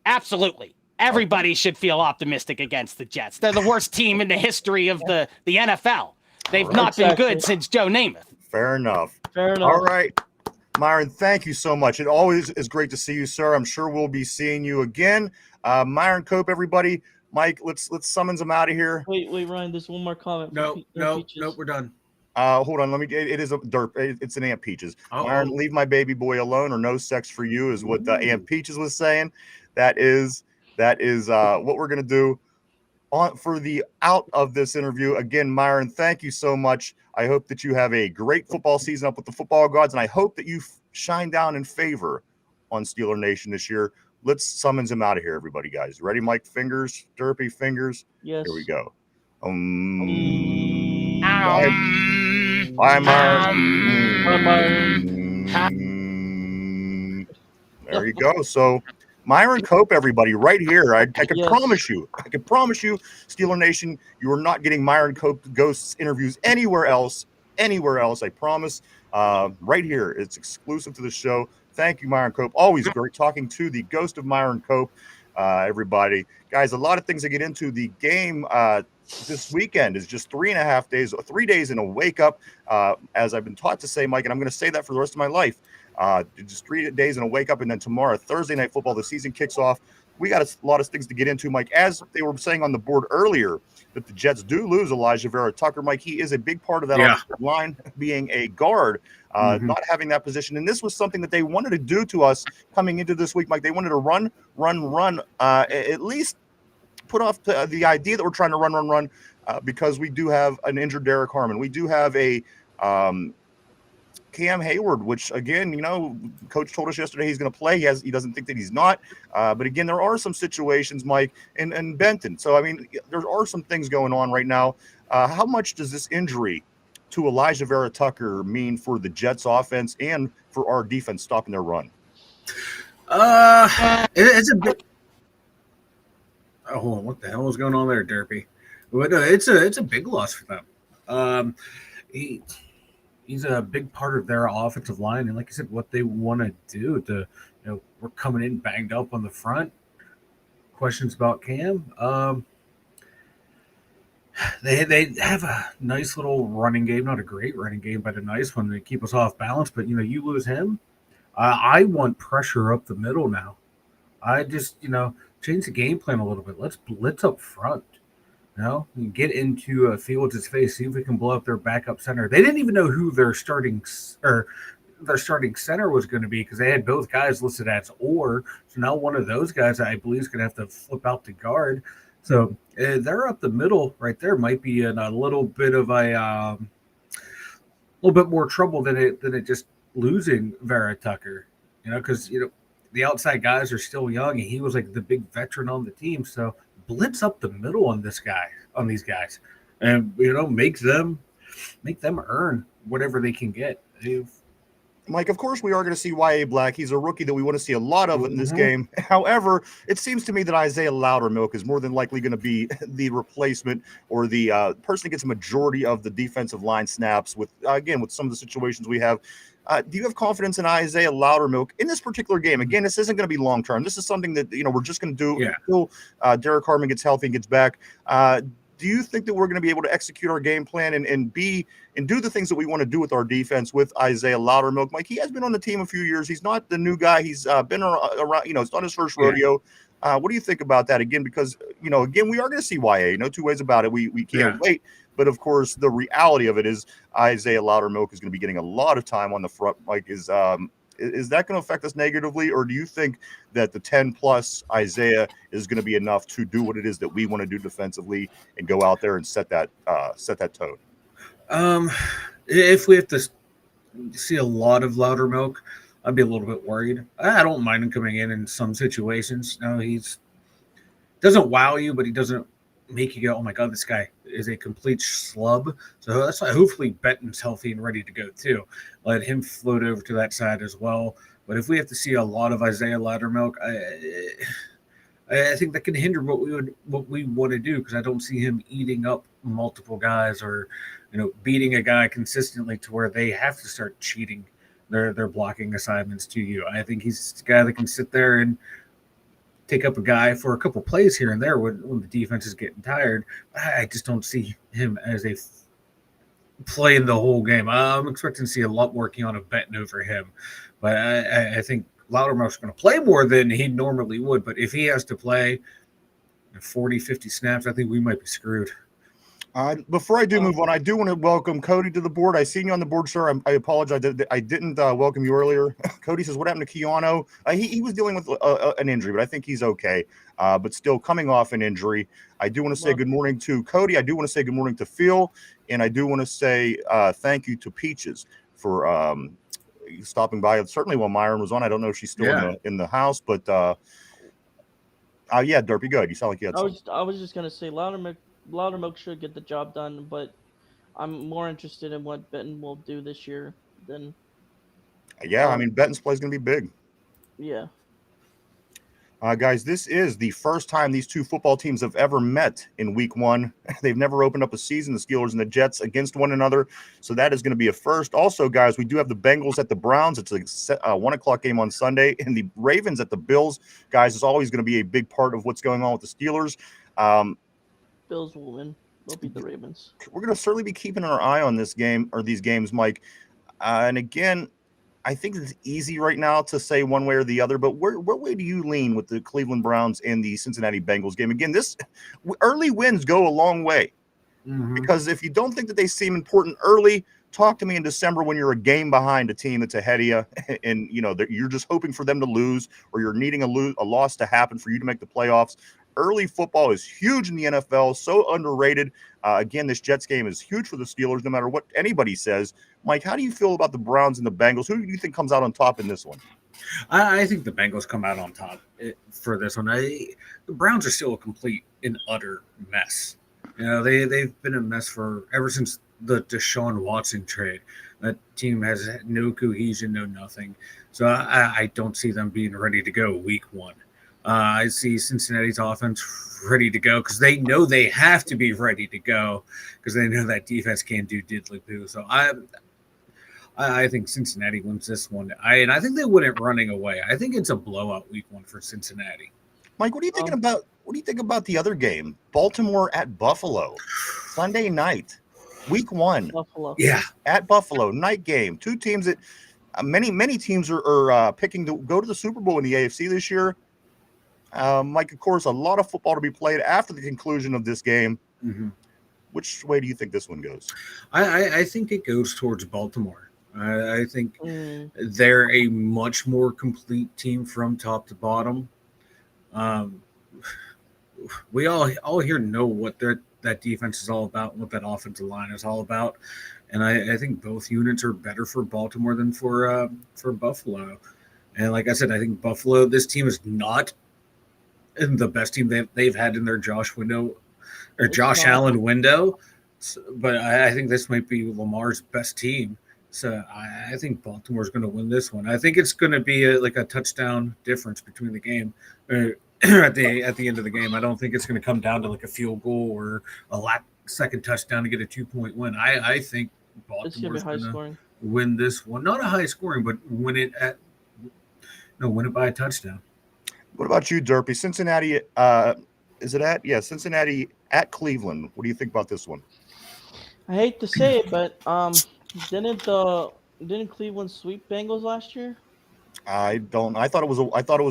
Absolutely. Everybody should feel optimistic against the Jets. They're the worst team in the history of the NFL. They've not been Exactly. good since Joe Namath. Fair enough. Fair enough. All right, Myron, thank you so much. It always is great to see you, sir. I'm sure we'll be seeing you again. Myron Cope, everybody. Mike, let's summons him out of here. Wait, Ryan. There's one more comment. No, Peaches. we're done. Hold on, it is a derp. It's an Aunt Peaches. Myron, leave my baby boy alone, or no sex for you, is what Aunt Peaches was saying. That is what we're gonna do for the out of this interview. Again, Myron, thank you so much. I hope that you have a great football season up with the football gods, and I hope that you shine down in favor on Steeler Nation this year. Let's summons him out of here, everybody, guys. Ready, Mike? Fingers, derpy fingers. Yes. Here we go. Bye, Myron. There you go. So, Myron Cope, everybody, right here. I can promise you, Steeler Nation, you are not getting Myron Cope Ghosts interviews anywhere else. I promise. Right here, it's exclusive to the show. Thank you, Myron Cope. Always great talking to the ghost of Myron Cope. Everybody, guys, a lot of things to get into. The game this weekend is just 3.5 days, 3 days in a wake up, as I've been taught to say, Mike, and I'm going to say that for the rest of my life. Just 3 days in a wake up, and then tomorrow, Thursday Night Football, the season kicks off. We got a lot of things to get into, Mike. As they were saying on the board earlier, that the Jets do lose Elijah Vera Tucker. Mike, he is a big part of that offensive line, being a guard, not having that position. And this was something that they wanted to do to us coming into this week, Mike. They wanted to run, at least put off the idea that we're trying to run, because we do have an injured Derek Harmon. We do have a Cam Hayward, which, again, Coach told us yesterday he's going to play. He doesn't think that he's not. But, again, there are some situations, Mike, and Benton. So, I mean, there are some things going on right now. How much does this injury to Elijah Vera Tucker mean for the Jets offense and for our defense stopping their run? It's a big. Oh, hold on. What the hell is going on there, Derpy? But it's a big loss for them. He's a big part of their offensive line, and like I said, what they want to do we're coming in banged up on the front. Questions about Cam. They have a nice little running game, not a great running game, but a nice one to keep us off balance. But you lose him. I want pressure up the middle now. I just change the game plan a little bit. Let's blitz up front. Get into Fields' face, see if we can blow up their backup center. They didn't even know who their starting center was going to be because they had both guys listed as or. So now one of those guys, I believe, is going to have to flip out the guard. So they're up the middle right there. Might be in a little bit of a little bit more trouble than it just losing Vera Tucker. Because the outside guys are still young, and he was like the big veteran on the team. So blitz up the middle on these guys, and make them earn whatever they can get. Mike, of course we are going to see Y.A. Black. He's a rookie that we want to see a lot of in this game. However, it seems to me that Isaiah Loudermilk is more than likely going to be the replacement or the person that gets a majority of the defensive line snaps with some of the situations we have. Do you have confidence in Isaiah Loudermilk in this particular game? Again, this isn't going to be long term. This is something that we're just going to do until Derek Harmon gets healthy and gets back. Do you think that we're going to be able to execute our game plan and do the things that we want to do with our defense with Isaiah Loudermilk? Mike, he has been on the team a few years. He's not the new guy. He's been around. It's not his first rodeo. What do you think about that? Again, because again, we are going to see YA. No two ways about it. We can't wait. But of course, the reality of it is Isaiah Loudermilk is going to be getting a lot of time on the front. Mike, is that going to affect us negatively, or do you think that the 10+ Isaiah is going to be enough to do what it is that we want to do defensively and go out there and set that tone? If we have to see a lot of Loudermilk, I'd be a little bit worried. I don't mind him coming in some situations. No, he's doesn't wow you, but he doesn't make you go, "Oh my god, this guy is a complete schlub." So that's why hopefully Benton's healthy and ready to go too. Let him float over to that side as well. But if we have to see a lot of Isaiah Loudermilk, I think that can hinder what we want to do, because I don't see him eating up multiple guys or beating a guy consistently to where they have to start cheating their blocking assignments to you. I think he's the guy that can sit there and take up a guy for a couple plays here and there when the defense is getting tired. I just don't see him as a playing the whole game. I'm expecting to see a lot more Keanu Benton over him, but I think Loudermilk's going to play more than he normally would. But if he has to play 40, 50 snaps, I think we might be screwed. Before I do move on, I do want to welcome Cody to the board. I seen you on the board, sir. I apologize. I didn't welcome you earlier. Cody says, what happened to Keanu? He was dealing with an injury, but I think he's okay. But still coming off an injury. I do want to say good morning to Cody. I do want to say good morning to Phil. And I do want to say thank you to Peaches for stopping by. Certainly while Myron was on. I don't know if she's still in the house, but yeah, Derpy, good. You sound like you had something. I was just going to say Loudermilk should get the job done, but I'm more interested in what Benton will do this year than. Yeah, I mean, Benton's play is going to be big. Yeah. Guys, this is the first time these two football teams have ever met in week one. They've never opened up a season, the Steelers and the Jets, against one another. So that is going to be a first. Also, guys, we do have the Bengals at the Browns. It's a 1 o'clock game on Sunday. And the Ravens at the Bills. Guys, is always going to be a big part of what's going on with the Steelers. Bills will win. They'll beat the Ravens. We're going to certainly be keeping our eye on this game or these games, Mike. And again, I think it's easy right now to say one way or the other, but what way do you lean with the Cleveland Browns and the Cincinnati Bengals game? Again, this early wins go a long way, because if you don't think that they seem important early, talk to me in December when you're a game behind a team that's ahead of you, and you're just hoping for them to lose, or you're needing a loss to happen for you to make the playoffs. Early football is huge in the NFL, so underrated. Again, this Jets game is huge for the Steelers, no matter what anybody says. Mike, how do you feel about the Browns and the Bengals? Who do you think comes out on top in this one? I think the Bengals come out on top for this one. The Browns are still a complete and utter mess. They've been a mess ever since the Deshaun Watson trade. That team has no cohesion, no nothing. So I don't see them being ready to go week one. I see Cincinnati's offense ready to go because they know they have to be ready to go because they know that defense can't do diddly-poo. So I think Cincinnati wins this one. I think they win it running away. I think it's a blowout week one for Cincinnati. Mike, what are you thinking about? What do you think about the other game, Baltimore at Buffalo, Sunday night, week one? Buffalo, yeah, at Buffalo, night game. Two teams that many teams are picking to go to the Super Bowl in the AFC this year. Mike, of course, a lot of football to be played after the conclusion of this game. Which way do you think this one goes? I think it goes towards Baltimore. I think they're a much more complete team from top to bottom. We all here know what that defense is all about, what that offensive line is all about, and I think both units are better for Baltimore than for Buffalo. And like I said, I think Buffalo, this team is not the best team they've had in their Josh Allen window, but I think this might be Lamar's best team. So I think Baltimore's going to win this one. I think it's going to be a touchdown difference between the game at the end of the game. I don't think it's going to come down to like a field goal or a second touchdown to get a 2-point win. I think Baltimore's going to win this one. Not a high scoring, but win it by a touchdown. What about you, Derpy? Cincinnati, is it at? Yeah, Cincinnati at Cleveland. What do you think about this one? I hate to say it, but didn't Cleveland sweep Bengals last year? I don't. I thought it was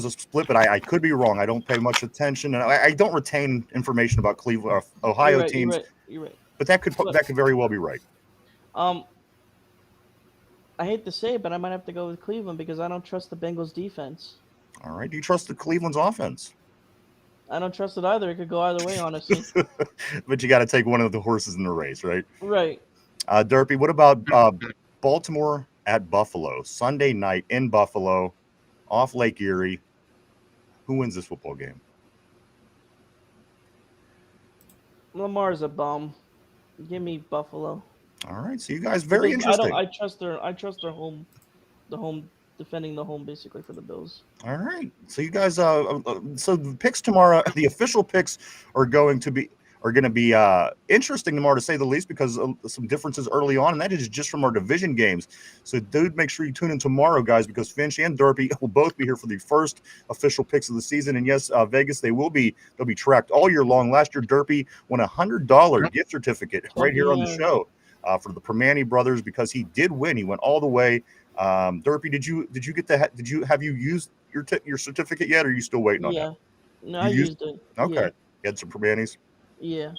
a split, but I could be wrong. I don't pay much attention, and I don't retain information about Cleveland, Ohio teams. You're right. But that could very well be right. I hate to say it, but I might have to go with Cleveland because I don't trust the Bengals defense. All right. Do you trust the Cleveland's offense? I don't trust it either. It could go either way, honestly. But you got to take one of the horses in the race, right? Right. Derpy, what about Baltimore at Buffalo. Sunday night in Buffalo, off Lake Erie. Who wins this football game? Lamar's a bum. Give me Buffalo. All right, so you guys very Because interesting. I trust their home, defending the home basically for the Bills. All right, so you guys, so the picks tomorrow, the official picks are going to be interesting tomorrow, to say the least, because some differences early on, and that is just from our division games. So, dude, make sure you tune in tomorrow, guys, because Finch and Derpy will both be here for the first official picks of the season. And yes, Vegas, they'll be tracked all year long. Last year, Derpy won $100 gift certificate right here on the show for the Permani brothers, because he did win. He went all the way. Derpy, did you get that? Have you used your certificate yet, or are you still waiting on that? No, I used it. Okay, Yeah. you had some Permanis. Yeah.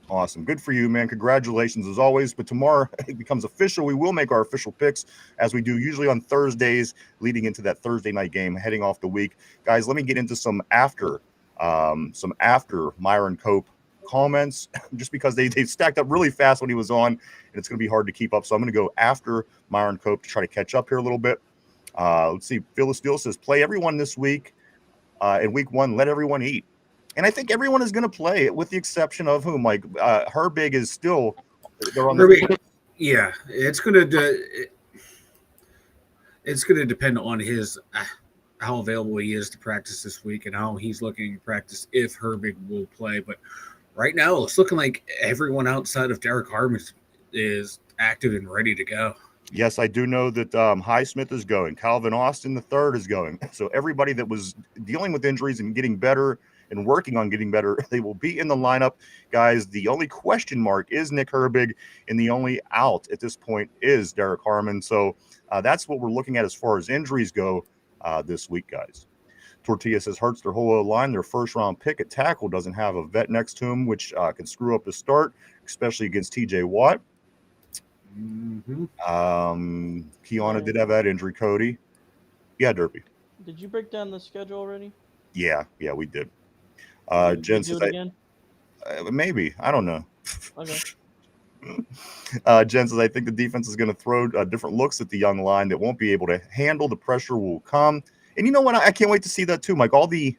Awesome. Good for you, man. Congratulations as always. But tomorrow it becomes official. We will make our official picks as we do usually on Thursdays, leading into that Thursday night game, heading off the week. Guys, let me get into some after Myron Cope comments, just because they stacked up really fast when he was on, and it's going to be hard to keep up. So I'm going to go after Myron Cope to try to catch up here a little bit. Let's see. Phyllis Steele says, play everyone this week. In week 1, let everyone eat. And I think everyone is going to play, with the exception of whom, like Herbig is still. They're on yeah, it's going to depend on his how available he is to practice this week and how he's looking to practice if Herbig will play. But right now, it's looking like everyone outside of Derek Harmon is active and ready to go. Yes, I do know that Highsmith is going. Calvin Austin III is going. So everybody that was dealing with injuries and getting better and working on getting better, they will be in the lineup. Guys, the only question mark is Nick Herbig, and the only out at this point is Derek Harmon. So that's what we're looking at as far as injuries go this week, guys. Tortilla says, hurts their whole line. Their first-round pick at tackle doesn't have a vet next to him, which can screw up the start, especially against TJ Watt. Mm-hmm. Kiana did have that injury. Cody. Yeah, Derpy. Did you break down the schedule already? Yeah, we did. Did Jen you says, do it again? maybe. I don't know. Okay. Jen says, I think the defense is going to throw different looks at the young line that won't be able to handle. The pressure will come. And you know what? I can't wait to see that too, Mike. All the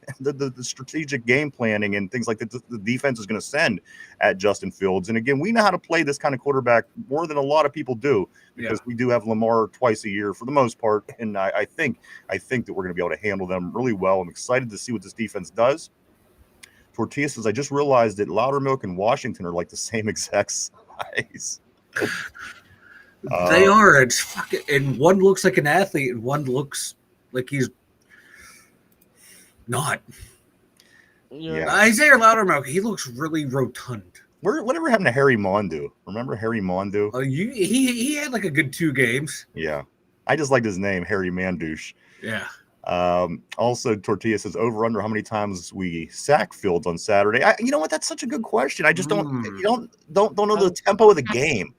strategic game planning and things like that the defense is going to send at Justin Fields. And again, we know how to play this kind of quarterback more than a lot of people do, because we do have Lamar twice a year for the most part. And I think that we're going to be able to handle them really well. I'm excited to see what this defense does. Tortilla says, I just realized that Loudermilk and Washington are like the same exact size. They are. It's fucking, and one looks like an athlete, and one looks like he's not. Yeah. Isaiah Loudermilk, he looks really rotund. Whatever happened to Harry Mondu? Remember Harry Mondu? He had like a good 2 games. Yeah. I just liked his name, Harry Mandouche. Yeah. Also, Tortilla says, over under how many times we sack Fields on Saturday. You know what? That's such a good question. I just don't know the tempo of the game.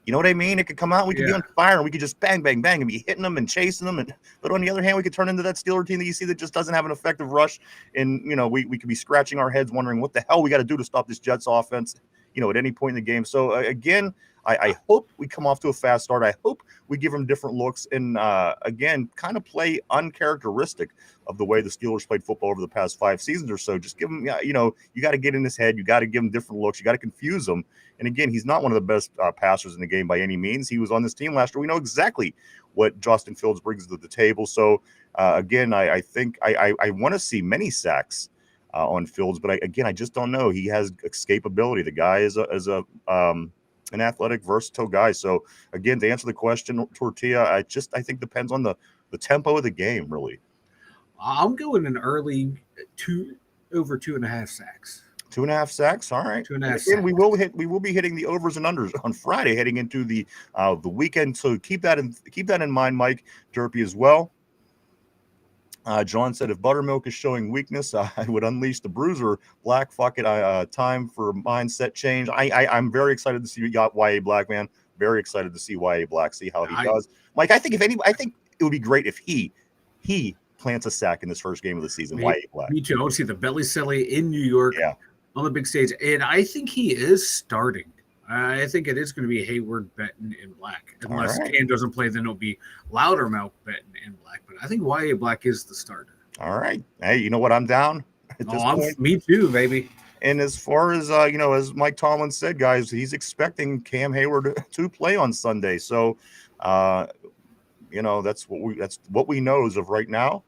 You know what I mean? It could come out, we could be on fire, and we could just bang, bang, bang, and be hitting them and chasing them. But on the other hand, we could turn into that Steeler team that you see that just doesn't have an effective rush. And, we could be scratching our heads wondering what the hell we got to do to stop this Jets offense, at any point in the game. So, again, I hope we come off to a fast start. I hope we give them different looks and, again, kind of play uncharacteristic of the way the Steelers played football over the past 5 seasons or so. Just give them, you got to get in his head. You got to give him different looks. You got to confuse him. And, again, he's not one of the best passers in the game by any means. He was on this team last year. We know exactly what Justin Fields brings to the table. So, again, I think I want to see many sacks on Fields. But, I just don't know. He has escapability. The guy is an athletic, versatile guy. So, again, to answer the question, Tortilla, I think depends on the tempo of the game, really. I'm going an early over 2.5 sacks. 2.5 sacks. All right. 2.5 sacks. We will be hitting the overs and unders on Friday, heading into the weekend. So keep that in mind, Mike. Derpy as well. John said, if Buttermilk is showing weakness, I would unleash the bruiser. Black, fuck it. Time for mindset change. I'm very excited to see YA Black, man. Very excited to see YA Black, see how he does. Mike, I think it would be great if he plants a sack in this first game of the season. YA Black. Me too. I want to see the belly silly in New York on the big stage. And I think he is starting. I think it is going to be Hayward, Benton, and Black. Unless right. Cam doesn't play, then it'll be Loudermilk, Benton, and Black. But I think YA Black is the starter. All right. Hey, you know what? I'm down at this point. Me too, baby. And as far as as Mike Tomlin said, guys, he's expecting Cam Hayward to play on Sunday. So, that's what we know as of right now.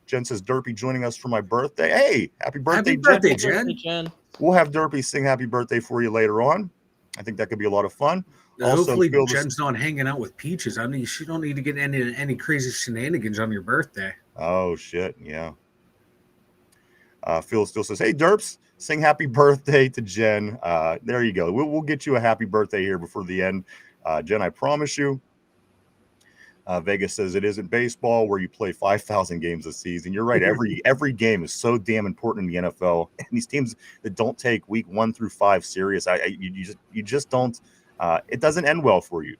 Jen says Derpy joining us for my birthday. Hey, happy birthday, Happy birthday, Jen. Jen. We'll have Derpy sing happy birthday for you later on. I think that could be a lot of fun. Hopefully, Jen's not hanging out with Peaches. I mean, she don't need to get any crazy shenanigans on your birthday. Oh shit, yeah. Phil still says, "Hey, Derps, sing happy birthday to Jen." There you go. We'll get you a happy birthday here before the end, Jen. I promise you. Vegas says it isn't baseball where you play 5,000 games a season. You're right. Every game is so damn important in the NFL. And these teams that don't take week 1 through 5 serious, you just don't. It doesn't end well for you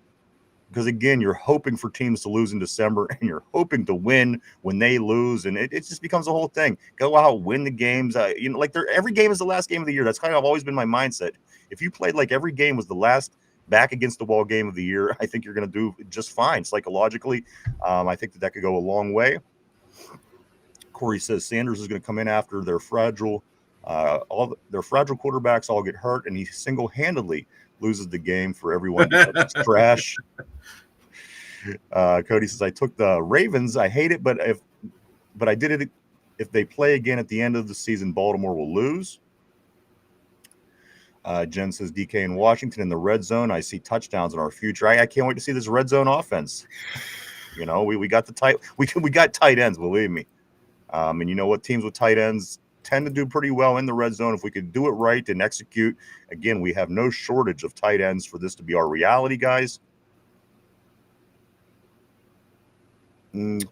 because again, you're hoping for teams to lose in December and you're hoping to win when they lose, and it just becomes a whole thing. Go out, win the games. Every game is the last game of the year. That's kind of always been my mindset. If you played like every game was the last back against the wall game of the year, I think you're going to do just fine psychologically. I think that could go a long way. Corey says Sanders is going to come in after their fragile quarterbacks all get hurt, and he single-handedly loses the game for everyone. Trash. Cody says I took the Ravens. I hate it, but I did it. If they play again at the end of the season, Baltimore will lose. Jen says DK in Washington in the red zone. I see touchdowns in our future. I can't wait to see this red zone offense. We got we got tight ends, believe me. And you know what? Teams with tight ends tend to do pretty well in the red zone if we could do it right and execute. Again, we have no shortage of tight ends for this to be our reality, guys.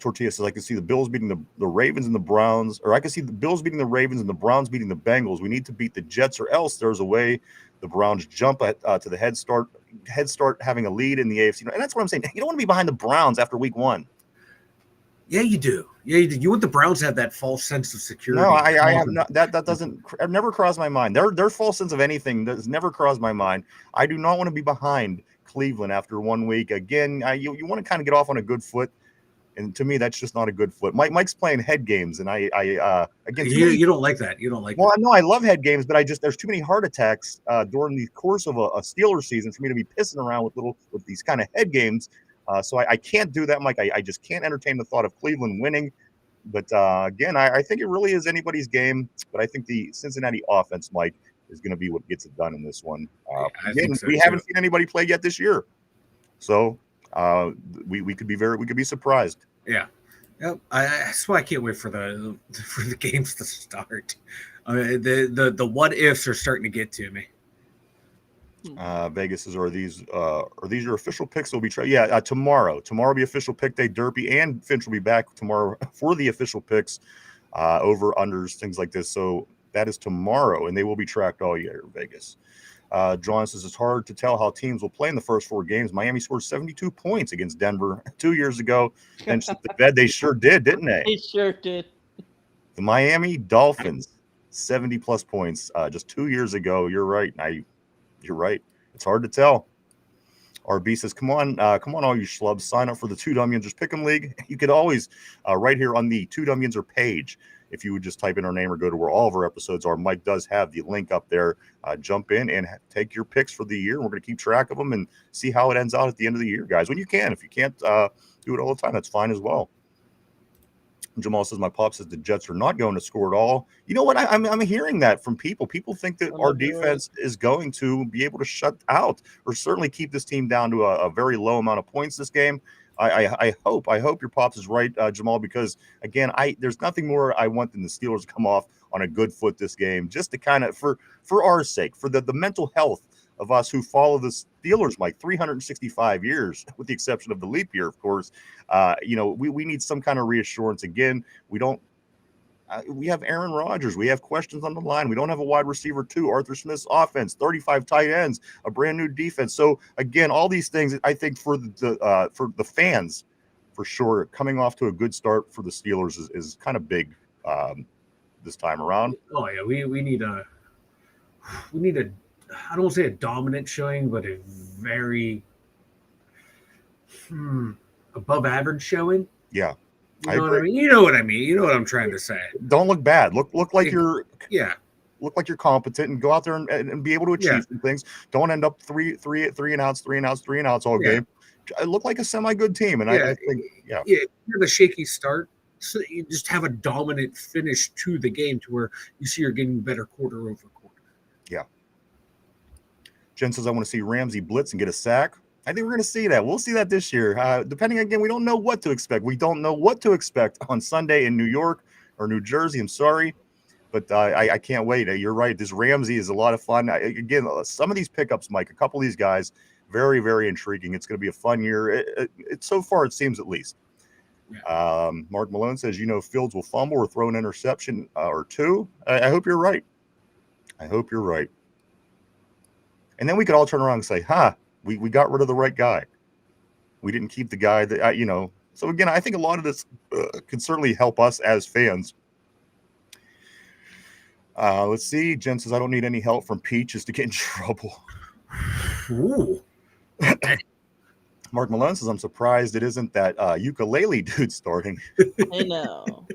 Tortilla says I can see the Bills beating the Ravens and the Browns, or I can see the Bills beating the Ravens and the Browns beating the Bengals. We need to beat the Jets, or else there's a way the Browns jump to the head start having a lead in the AFC. And that's what I'm saying. You don't want to be behind the Browns after week 1. Yeah, you do. Yeah, you do. You want the Browns to have that false sense of security. No, I have not. That doesn't. I've never crossed my mind. Their false sense of anything does never crossed my mind. I do not want to be behind Cleveland after 1 week. Again, you want to kind of get off on a good foot. And to me, that's just not a good foot. Mike's playing head games, and again, you don't like that. You don't like. Well, I know I love head games, but there's too many heart attacks during the course of a Steelers season for me to be pissing around with these kind of head games. So I can't do that, Mike. I just can't entertain the thought of Cleveland winning. But again, I think it really is anybody's game. But I think the Cincinnati offense, Mike, is going to be what gets it done in this one. Again, we haven't seen anybody play yet this year, so. We could be surprised. Yeah, yep. That's why I can't wait for the games to start. The what ifs are starting to get to me. Vegas says, are these your official picks? Will be tomorrow. Tomorrow will be official pick day. Derpy and Finch will be back tomorrow for the official picks, over unders, things like this. So that is tomorrow, and they will be tracked all year. Vegas. John says it's hard to tell how teams will play in the first 4 games. Miami scored 72 points against Denver 2 years ago. And the bed they sure did, didn't they? They sure did. The Miami Dolphins, 70-plus points just 2 years ago. You're right. You're right. It's hard to tell. RB says, come on, all you schlubs, sign up for the 2 Dum Yinzers Pick'em League. You could always, right here on the 2 Dum Yinzer page, if you would just type in our name or go to where all of our episodes are, Mike does have the link up there. Jump in and take your picks for the year. We're going to keep track of them and see how it ends out at the end of the year, guys. When you can. If you can't do it all the time, that's fine as well. Jamal says, my pop says the Jets are not going to score at all. You know what? I'm hearing that from people. People think that our defense is going to be able to shut out or certainly keep this team down to a very low amount of points this game. I hope your pops is right, Jamal, because again, there's nothing more I want than the Steelers to come off on a good foot this game, just to kind of for our sake, for the mental health of us who follow the Steelers, Mike, 365 years, with the exception of the leap year, of course. We need some kind of reassurance. Again, we have Aaron Rodgers. We have questions on the line. We don't have a wide receiver 2. Arthur Smith's offense, 35 tight ends, a brand new defense. So again, all these things, I think for the fans, for sure, coming off to a good start for the Steelers is kind of big this time around. Oh yeah, we need a I don't say a dominant showing, but a very above average showing. Yeah, You I know what I agree. mean? You know what I mean? You know what I'm trying to say. Don't look bad. Look like It- you're Yeah. look like you're competent and go out there and be able to achieve Yeah. some things. Don't end up three and outs all Yeah. game. Look like a semi-good team. And Yeah. I think, yeah. You have a shaky start. So you just have a dominant finish to the game to where you see you're getting better quarter over quarter. Yeah. Jen says, I want to see Ramsey blitz and get a sack. I think we're going to see that. We'll see that this year. Depending, again, we don't know what to expect. We don't know what to expect on Sunday in New York or New Jersey. I'm sorry. But I can't wait. You're right. This Ramsey is a lot of fun. Again, some of these pickups, Mike, a couple of these guys, very, very intriguing. It's going to be a fun year. So far, it seems at least. Mark Malone says, Fields will fumble or throw an interception or two. I hope you're right. I hope you're right. And then we could all turn around and say, we got rid of the right guy. We didn't keep the guy that, So, again, I think a lot of this can certainly help us as fans. Let's see. Jen says, I don't need any help from Peaches to get in trouble. Ooh. Mark Malone says, I'm surprised it isn't that ukulele dude starting. I know.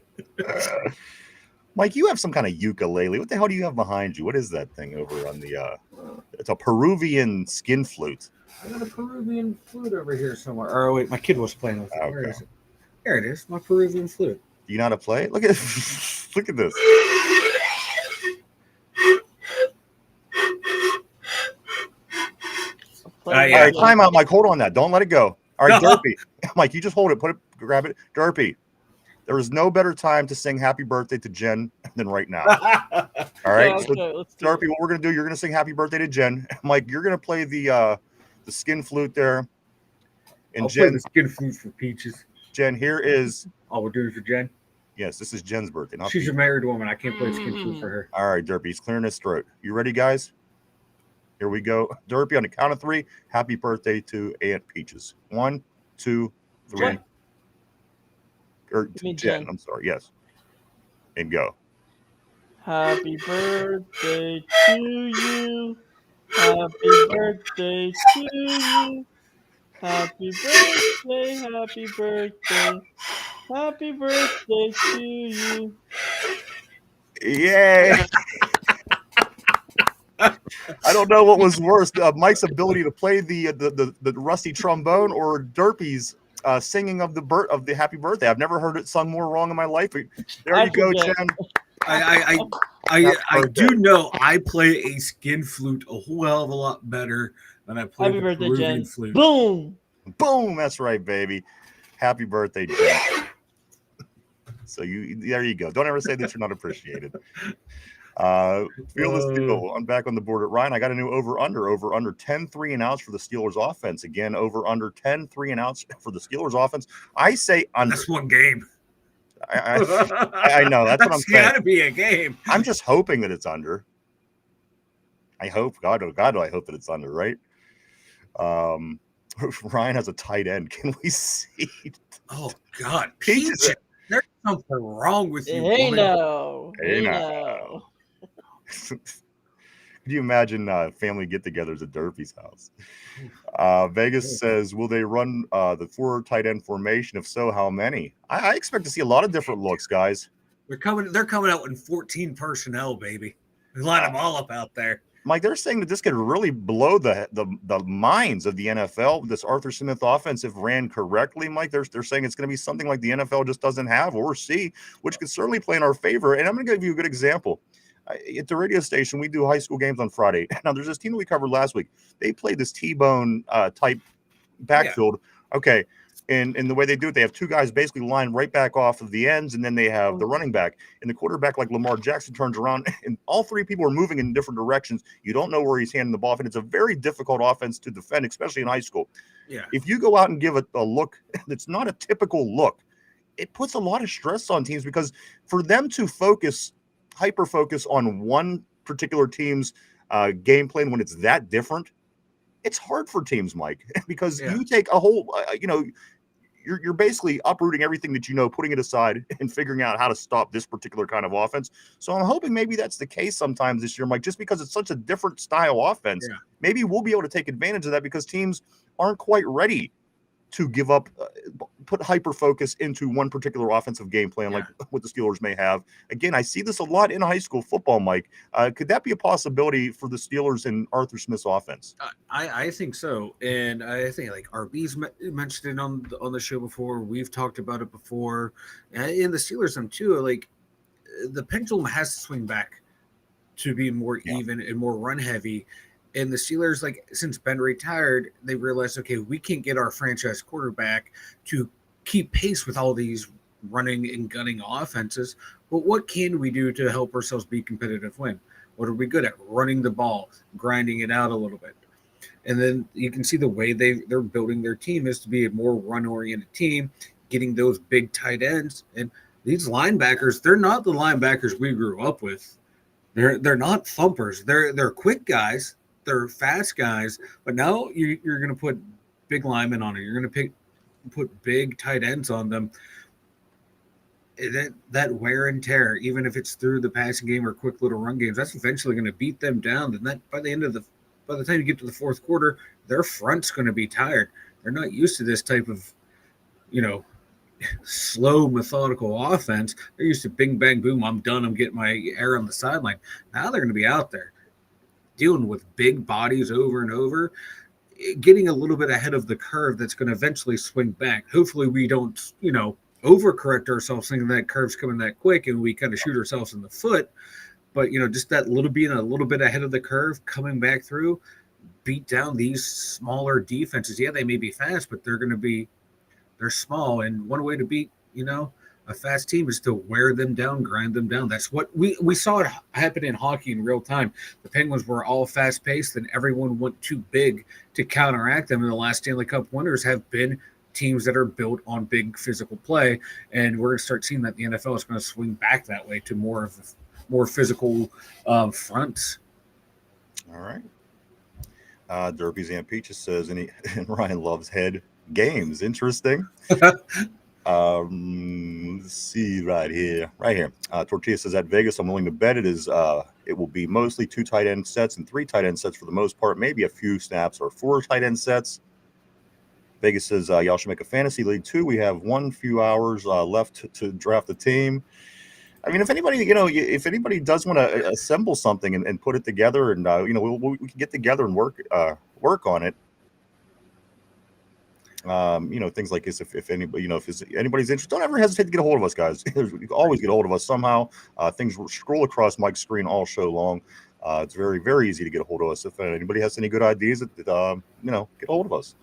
Mike, you have some kind of ukulele. What the hell do you have behind you? What is that thing over on the it's a Peruvian skin flute. I got a Peruvian flute over here somewhere. Oh, wait, my kid was playing with it. Okay. Where is it? There it is, my Peruvian flute. Do you know how to play it? Look at look at this. All right, time out, Mike. Hold on that. Don't let it go. All right, Derpy. Mike, you just hold it. Grab it. Derpy. There is no better time to sing happy birthday to Jen than right now. All right. Yeah, So, okay, Derpy, what we're going to do, you're going to sing happy birthday to Jen. Mike, you're going to play the skin flute there. And I'll Jen, play the skin flute for Peaches. Jen, here is. All we're doing for Jen. Yes, this is Jen's birthday. Not She's Peaches. a married woman. I can't play the skin flute for her. All right, Derpy, he's clearing his throat. You ready, guys? Here we go. Derpy, on the count of three, happy birthday to Aunt Peaches. 1, 2, 3. Jen. Or mean Jen, Jen. I'm sorry. Yes. And go. Happy birthday to you. Happy birthday to you. Happy birthday, happy birthday. Happy birthday to you. Yay. I don't know what was worse, Mike's ability to play the rusty trombone or Derpy's singing of the happy birthday. I've never heard it sung more wrong in my life. There you go, forget. Jen. I do know I play a skin flute a whole hell of a lot better than I play Happy the birthday, Peruvian Jen. flute. Boom. Boom. That's right, baby. Happy birthday, Jen. So there you go. Don't ever say that you're not appreciated. Fearless Deal. I'm back on the board at Ryan. I got a new over under 10 3 and outs for the Steelers offense. Again, over under 10 3 and outs for the Steelers offense. I say under. That's one game. I know. That's what I'm saying. It's got to be a game. I'm just hoping that it's under. I hope. God, do I hope that it's under, right? Ryan has a tight end. Can we see? Oh, God. Peaches. There's something wrong with you, Hey, woman. no. Hey, Hey, no. no. Could you imagine family get-togethers at Derpy's house? Vegas says, will they run the 4 tight end formation? If so, how many? I expect to see a lot of different looks, guys. They're coming out in 14 personnel, baby. They line them all up out there. Mike, they're saying that this could really blow the minds of the NFL. This Arthur Smith offense, if ran correctly, Mike, they're saying it's going to be something like the NFL just doesn't have or see, which could certainly play in our favor. And I'm going to give you a good example. At the radio station, we do high school games on Friday. Now, there's this team that we covered last week. They played this T-bone type backfield. Yeah. Okay. And the way they do it, they have 2 guys basically lined right back off of the ends, and then they have the running back. And the quarterback, like Lamar Jackson, turns around, and all 3 people are moving in different directions. You don't know where he's handing the ball off, and it's a very difficult offense to defend, especially in high school. Yeah. If you go out and give a look that's not a typical look, it puts a lot of stress on teams, because for them to hyper focus on one particular team's game plan when it's that different, it's hard for teams, Mike, because you take a whole, you're basically uprooting everything that you know, putting it aside, and figuring out how to stop this particular kind of offense. So I'm hoping maybe that's the case sometimes this year, Mike, just because it's such a different style offense. Yeah. Maybe we'll be able to take advantage of that because teams aren't quite ready to give up, put hyper focus into one particular offensive game plan like what the Steelers may have. Again, I see this a lot in high school football, Mike. Could that be a possibility for the Steelers and Arthur Smith's offense? I think so, and I think like RB's mentioned it on the show before. We've talked about it before, and the Steelers them too. Like the pendulum has to swing back to be more even and more run heavy. And the Steelers, like since Ben retired, they realized, okay, we can't get our franchise quarterback to keep pace with all these running and gunning offenses. But what can we do to help ourselves be competitive win? What are we good at? Running the ball, grinding it out a little bit. And then you can see the way they're building their team is to be a more run-oriented team, getting those big tight ends. And these linebackers, they're not the linebackers we grew up with. They're not thumpers. They're quick guys. They're fast guys, but now you're going to put big linemen on it. You're going to put big tight ends on them. That wear and tear, even if it's through the passing game or quick little run games, that's eventually going to beat them down. And that by the time you get to the fourth quarter, their front's going to be tired. They're not used to this type of, slow, methodical offense. They're used to bing, bang, boom. I'm done. I'm getting my air on the sideline. Now they're going to be out there dealing with big bodies over and over, getting a little bit ahead of the curve that's going to eventually swing back. Hopefully we don't, overcorrect ourselves thinking that curve's coming that quick and we kind of shoot ourselves in the foot. But, just that being a little bit ahead of the curve, coming back through, beat down these smaller defenses. Yeah, they may be fast, but they're small. And one way to beat, a fast team is to wear them down, grind them down. That's what we saw it happen in hockey in real time. The Penguins were all fast-paced, and everyone went too big to counteract them. And the last Stanley Cup winners have been teams that are built on big physical play, and we're going to start seeing that the NFL is going to swing back that way to more physical fronts. All right. Derpy's Aunt Peaches says, and Ryan loves head games. Interesting. Let's see right here. Tortilla says at Vegas, I'm willing to bet it will be mostly 2 tight end sets and 3 tight end sets for the most part, maybe a few snaps or 4 tight end sets. Vegas says y'all should make a fantasy league too. We have few hours left to draft the team. I mean, if anybody does want to assemble something and put it together, and we can get together and work on it. Things like this. If anybody, if anybody's interested, don't ever hesitate to get a hold of us, guys. You can always get a hold of us somehow. Things scroll across Mike's screen all show long. It's very, very easy to get a hold of us. If anybody has any good ideas, get a hold of us.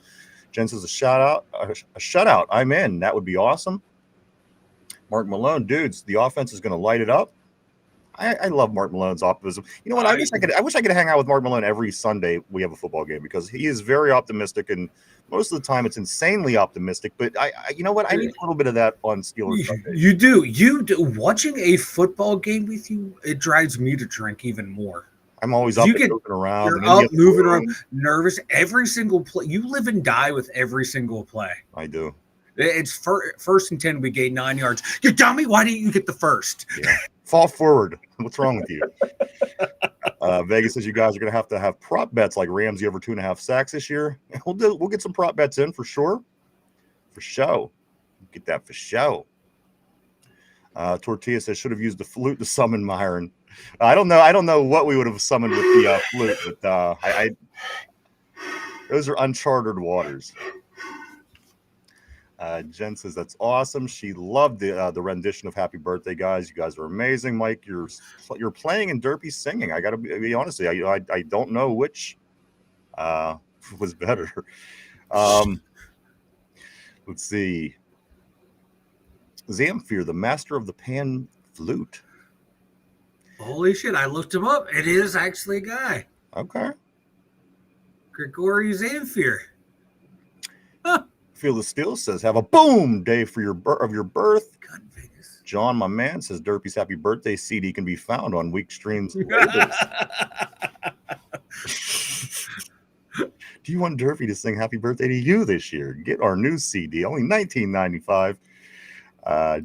Jen says a shutout. I'm in. That would be awesome. Mark Malone, dudes, the offense is going to light it up. I love Mark Malone's optimism. You know what? I wish I could hang out with Mark Malone every Sunday we have a football game, because he is very optimistic, and most of the time it's insanely optimistic. But you know what? I need a little bit of that on Steelers Sunday. You do. Watching a football game with you, it drives me to drink even more. I'm always up and moving around. You're up, moving around, nervous. Every single play. You live and die with every single play. I do. It's first and 10. We gain 9 yards. You dummy! Why didn't you get the first? Yeah. Fall forward. What's wrong with you? Vegas says you guys are going to have prop bets like Ramsey over 2.5 sacks this year. We'll get some prop bets in for sure. For show. Get that for show. Tortilla says should have used the flute to summon Myron. I don't know what we would have summoned with the flute, but those are uncharted waters. Jen says that's awesome. She loved the rendition of "Happy Birthday, Guys." You guys are amazing, Mike. You're playing and Derpy singing. I gotta be honest. I don't know which was better. Let's see. Zamfir, the master of the pan flute. Holy shit! I looked him up. It is actually a guy. Okay. Grigory Zamfir. Huh. Feel the Steel says, have a boom day for your birth. God, Vegas. John, my man, says Derpy's Happy Birthday CD can be found on Weak Streams. Do you want Durfee to sing happy birthday to you this year? Get our new CD, only $19.95.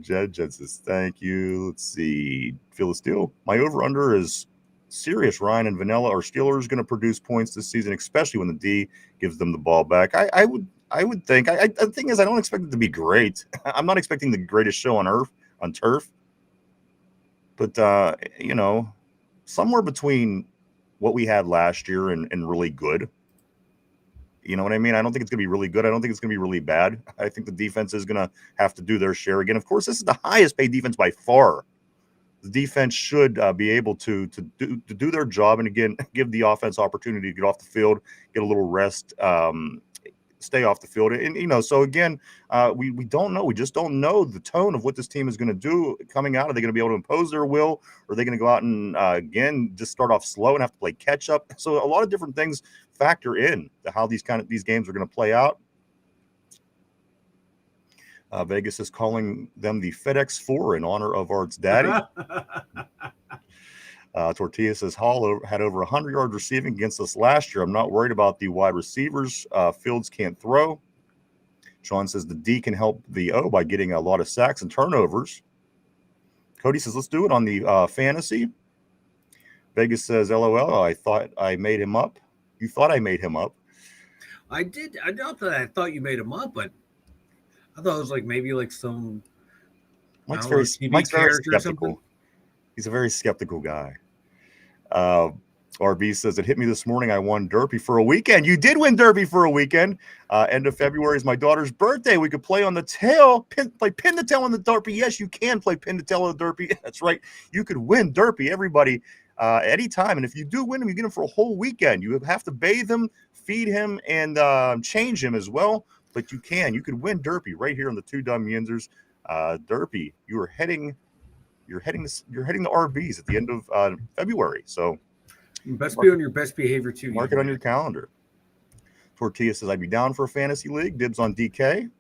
Jed says, thank you. Let's see. Phil Steele. My over-under is serious. Ryan and Vanilla are Steelers going to produce points this season, especially when the D gives them the ball back. I would think. The thing is, I don't expect it to be great. I'm not expecting the greatest show on turf. But, somewhere between what we had last year and really good. You know what I mean? I don't think it's going to be really good. I don't think it's going to be really bad. I think the defense is going to have to do their share again. Of course, this is the highest paid defense by far. The defense should be able to do their job and, again, give the offense opportunity to get off the field, get a little rest, stay off the field. And, so, again, we don't know. We just don't know the tone of what this team is going to do coming out. Are they going to be able to impose their will? Or are they going to go out and, again, just start off slow and have to play catch-up? So a lot of different things factor in to how these games are going to play out. Vegas is calling them the FedEx 4 in honor of Art's daddy. Tortilla says Hall had over 100 yards receiving against us last year. I'm not worried about the wide receivers. Fields can't throw. Sean says the D can help the O by getting a lot of sacks and turnovers. Cody says let's do it on the fantasy. Vegas says LOL. I thought I made him up. You thought I made him up. I did. I doubt that I thought you made him up, but I thought it was maybe some Mike's very skeptical. He's a very skeptical guy. RB says it hit me this morning. I won Derpy for a weekend. You did win Derpy for a weekend. End of February is my daughter's birthday. We could play on the tail, play pin the tail on the Derpy. Yes, you can play pin the tail on the Derpy. That's right. You could win Derpy, everybody, anytime. And if you do win him, you get him for a whole weekend. You have to bathe him, feed him, and change him as well. But you could win Derpy right here on the two Dum Yinzers. Derpy, you're heading to RBs at the end of February. So you best be on your best behavior too. Mark it on your calendar. Tortilla says I'd be down for a fantasy league. Dibs on DK.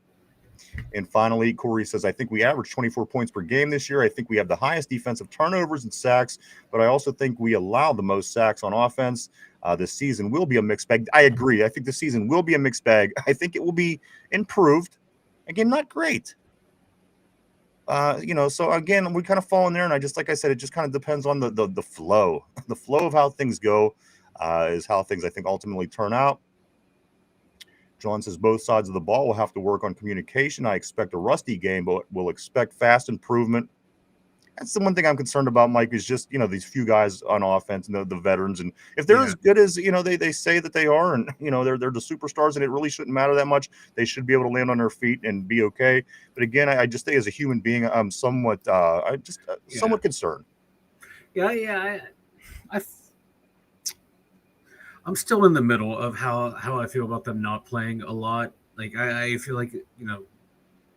And finally, Corey says, I think we average 24 points per game this year. I think we have the highest defensive turnovers and sacks, but I also think we allow the most sacks on offense. This season will be a mixed bag. I agree. I think the season will be a mixed bag. I think it will be improved. Again, not great. So again, we kind of fall in there, and like I said, it just kind of depends on the flow. The flow of how things go is how things, I think, ultimately turn out. John says both sides of the ball will have to work on communication. I expect a rusty game, but we'll expect fast improvement. That's the one thing I'm concerned about, Mike, is just, these few guys on offense and the veterans. And if they're as good as, they say that they are, and, they're the superstars, and it really shouldn't matter that much. They should be able to land on their feet and be okay. But again, I just think as a human being, I'm somewhat, somewhat concerned. Yeah. I'm still in the middle of how I feel about them not playing a lot. I feel like,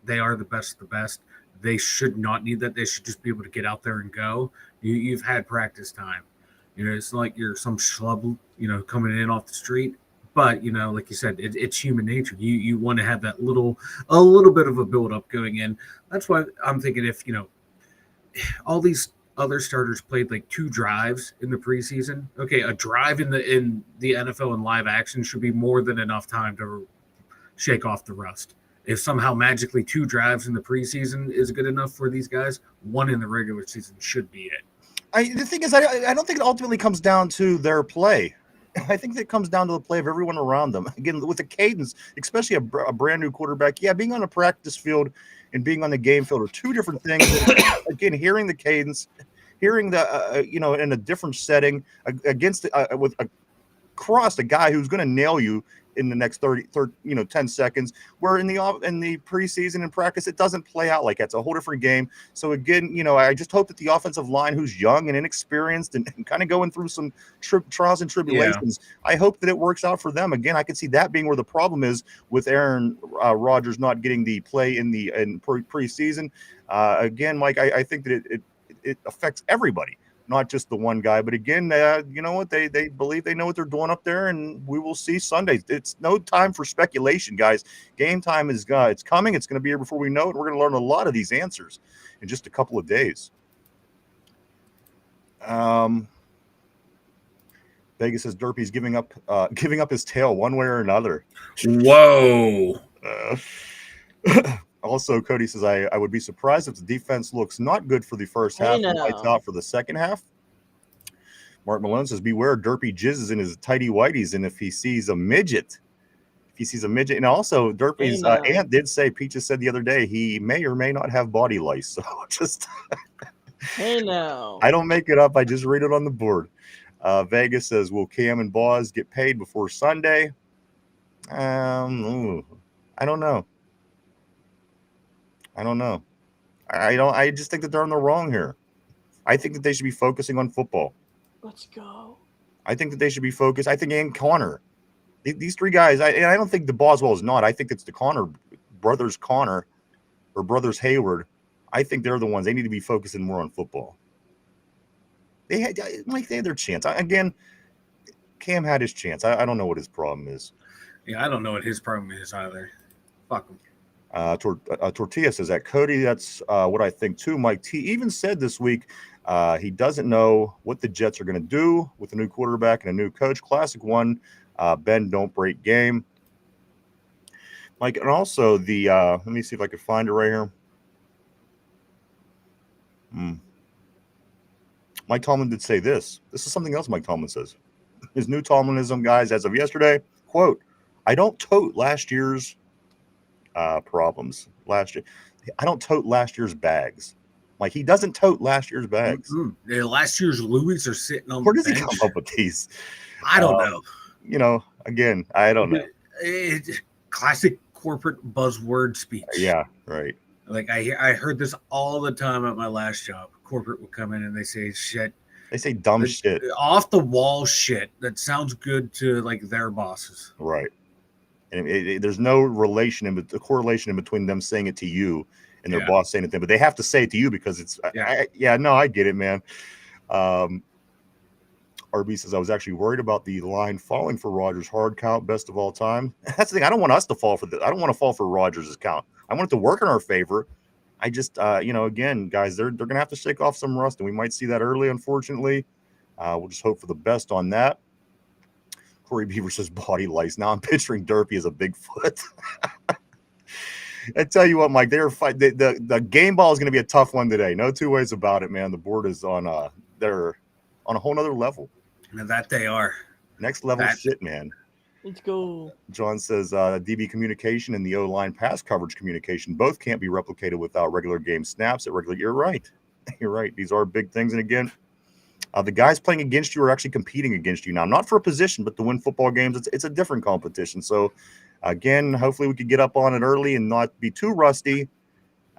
they are the best of the best. They should not need that. They should just be able to get out there and go. You've had practice time. It's not like you're some schlub, coming in off the street. But, like you said, it's human nature. You want to have that a little bit of a build-up going in. That's why I'm thinking if, all these other starters played 2 drives in the preseason. Okay, a drive in the NFL in live action should be more than enough time to shake off the rust. If somehow magically 2 drives in the preseason is good enough for these guys, 1 in the regular season should be it. The thing is, I don't think it ultimately comes down to their play. I think it comes down to the play of everyone around them. Again, with the cadence, especially a brand new quarterback, being on a practice field and being on the game field are 2 different things. Again, hearing the cadence, hearing the, in a different setting against with across a guy who's going to nail you in the next 10 seconds, where in the preseason and practice, it doesn't play out like that. It's a whole different game. So again, I just hope that the offensive line, who's young and inexperienced and kind of going through some trials and tribulations, I hope that it works out for them. Again, I could see that being where the problem is with Aaron Rodgers not getting the play in preseason. Again, Mike, I think that it affects everybody, not just the one guy. But again, you know what? They believe they know what they're doing up there, and we will see Sunday. It's no time for speculation, guys. Game time is it's coming. It's going to be here before we know it. We're going to learn a lot of these answers in just a couple of days. Vegas says Derpy's giving up his tail one way or another. Whoa. Also, Cody says, I would be surprised if the defense looks not good for the first Hey, half and lights now. out for the second half. Mark Malone says, beware Derpy jizzes in his tighty whities, and if he sees a midget. And also Derpy's Hey, now. aunt did say, Peaches said the other day, he may or may not have body lice. So just, Hey now. I don't make it up. I just read it on the board. Vegas says, will Cam and Boz get paid before Sunday? I don't know. I just think that they're on the wrong here. I think that they should be focusing on football. Let's go. I think that they should be focused. I think and Connor. These three guys, and I don't think the Boswell is not. I think it's the Connor brothers Hayward. I think they're the ones. They need to be focusing more on football. They had their chance. Again, Cam had his chance. I don't know what his problem is. Yeah, I don't know what his problem is either. Fuck him. Tortilla says that Cody, that's what I think too. Mike T even said this week he doesn't know what the Jets are going to do with a new quarterback and a new coach. Classic one, bend don't break game. Mike, and also the let me see if I can find it right here. Mike Tomlin did say this. This is something else Mike Tomlin says. His new Tomlinism, guys, as of yesterday, quote, I don't tote last year's problems. I don't tote last year's bags. Like, he doesn't tote last year's bags. Mm-hmm. Yeah, last year's Louis are sitting on Where the does he bench. come up with these? I don't know. Again, I don't know. Classic corporate buzzword speech. Yeah, right. Like I heard this all the time at my last job. Corporate would come in and they say shit. They say dumb shit. Off the wall shit that sounds good to like their bosses. Right. And there's no correlation in between them saying it to you and their boss saying it to them, but they have to say it to you because it's I get it, man. RB says I was actually worried about the line falling for Rodgers' hard count, best of all time. That's the thing. I don't want us to fall for this. I don't want to fall for Rodgers' count. I want it to work in our favor. I just, again, guys, they're going to have to shake off some rust, and we might see that early, unfortunately. We'll just hope for the best on that. Corey Beaver says body lice. Now I'm picturing Derpy as a Bigfoot. I tell you what, Mike, the game ball is going to be a tough one today. No two ways about it, man. The board is on they're on a whole nother level. And that they are. Next level shit, man. Let's go. John says DB communication and the O-line pass coverage communication both can't be replicated without regular game snaps at regular. You're right. You're right. These are big things. And again, the guys playing against you are actually competing against you now, not for a position, but to win football games. It's a different competition. So, again, hopefully we could get up on it early and not be too rusty.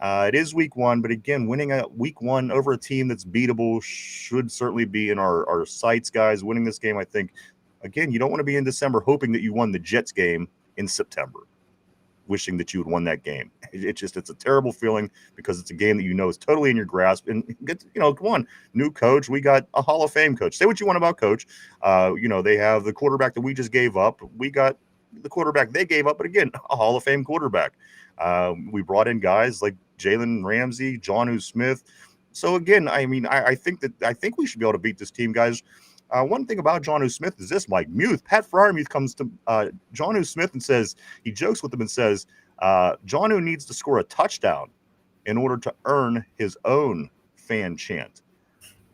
It is week one, but again, winning a week one over a team that's beatable should certainly be in our sights, guys. Winning this game, I think, again, you don't want to be in December hoping that you won the Jets game in September, wishing that you had won that game. It's a terrible feeling because it's a game that is totally in your grasp. And, come on, new coach. We got a Hall of Fame coach. Say what you want about coach. They have the quarterback that we just gave up. We got the quarterback they gave up, but again, a Hall of Fame quarterback. We brought in guys like Jalen Ramsey, Jonnu Smith. So again, I think we should be able to beat this team, guys. One thing about Jonnu Smith is this, Mike Muth. Pat Fryermuth comes to Jonnu Smith and says, he jokes with him and says, Jonnu needs to score a touchdown in order to earn his own fan chant.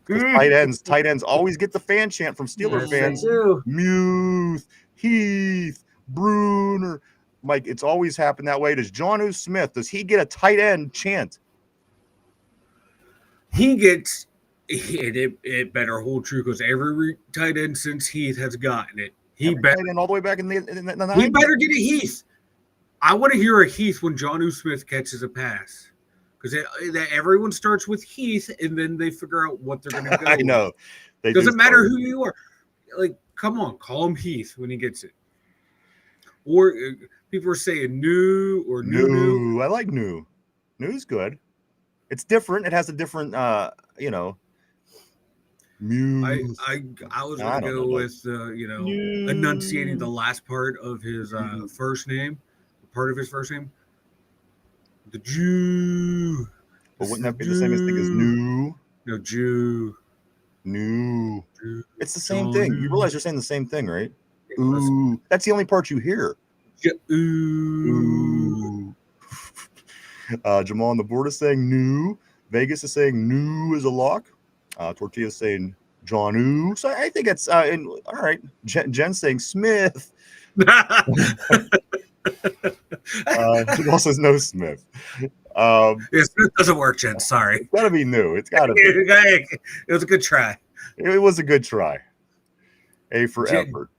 Because tight ends always get the fan chant from Steeler fans. Muth, Heath, Bruner. Mike, it's always happened that way. Does Jonnu Smith, does he get a tight end chant? He gets it better hold true because every tight end since Heath has gotten it. He better tight end all the way back in the 90s. He better get a Heath. I want to hear a Heath when Jonnu Smith catches a pass. Because everyone starts with Heath and then they figure out what they're going to go. I know. It doesn't matter who you are. Like, come on, call him Heath when he gets it. Or people are saying new or new. I like new. New's good. It's different. It has a different, Muse. I was going to go with, enunciating the last part of his first name. Part of his first name. The Jew. But wouldn't that be the same as thing as new? No, Jew. No. It's the same John thing. You Woo. realize you're saying the same thing, right? Listen. Ooh. That's the only part you hear. Ooh. Jamal on the board is saying new. Vegas is saying new is a lock. Tortilla is saying John Ooh. So I think it's all right. Jen's saying Smith. Jamal says no Smith. Yeah, Smith doesn't work, Jen. Sorry. It's got to be new. It's got to be. It was a good try. It was a good try. A for effort.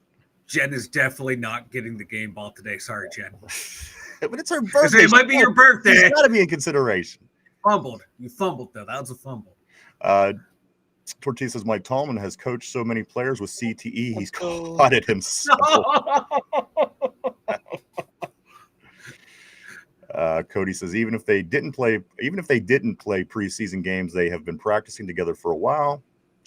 Jen is definitely not getting the game ball today. Sorry, Jen. But it's her birthday. It might be your birthday. It's got to be in consideration. Fumbled. You fumbled, though. That was a fumble. Tortilla says Mike Tallman has coached so many players with CTE, he's caught it himself. Cody says even if they didn't play preseason games, they have been practicing together for a while.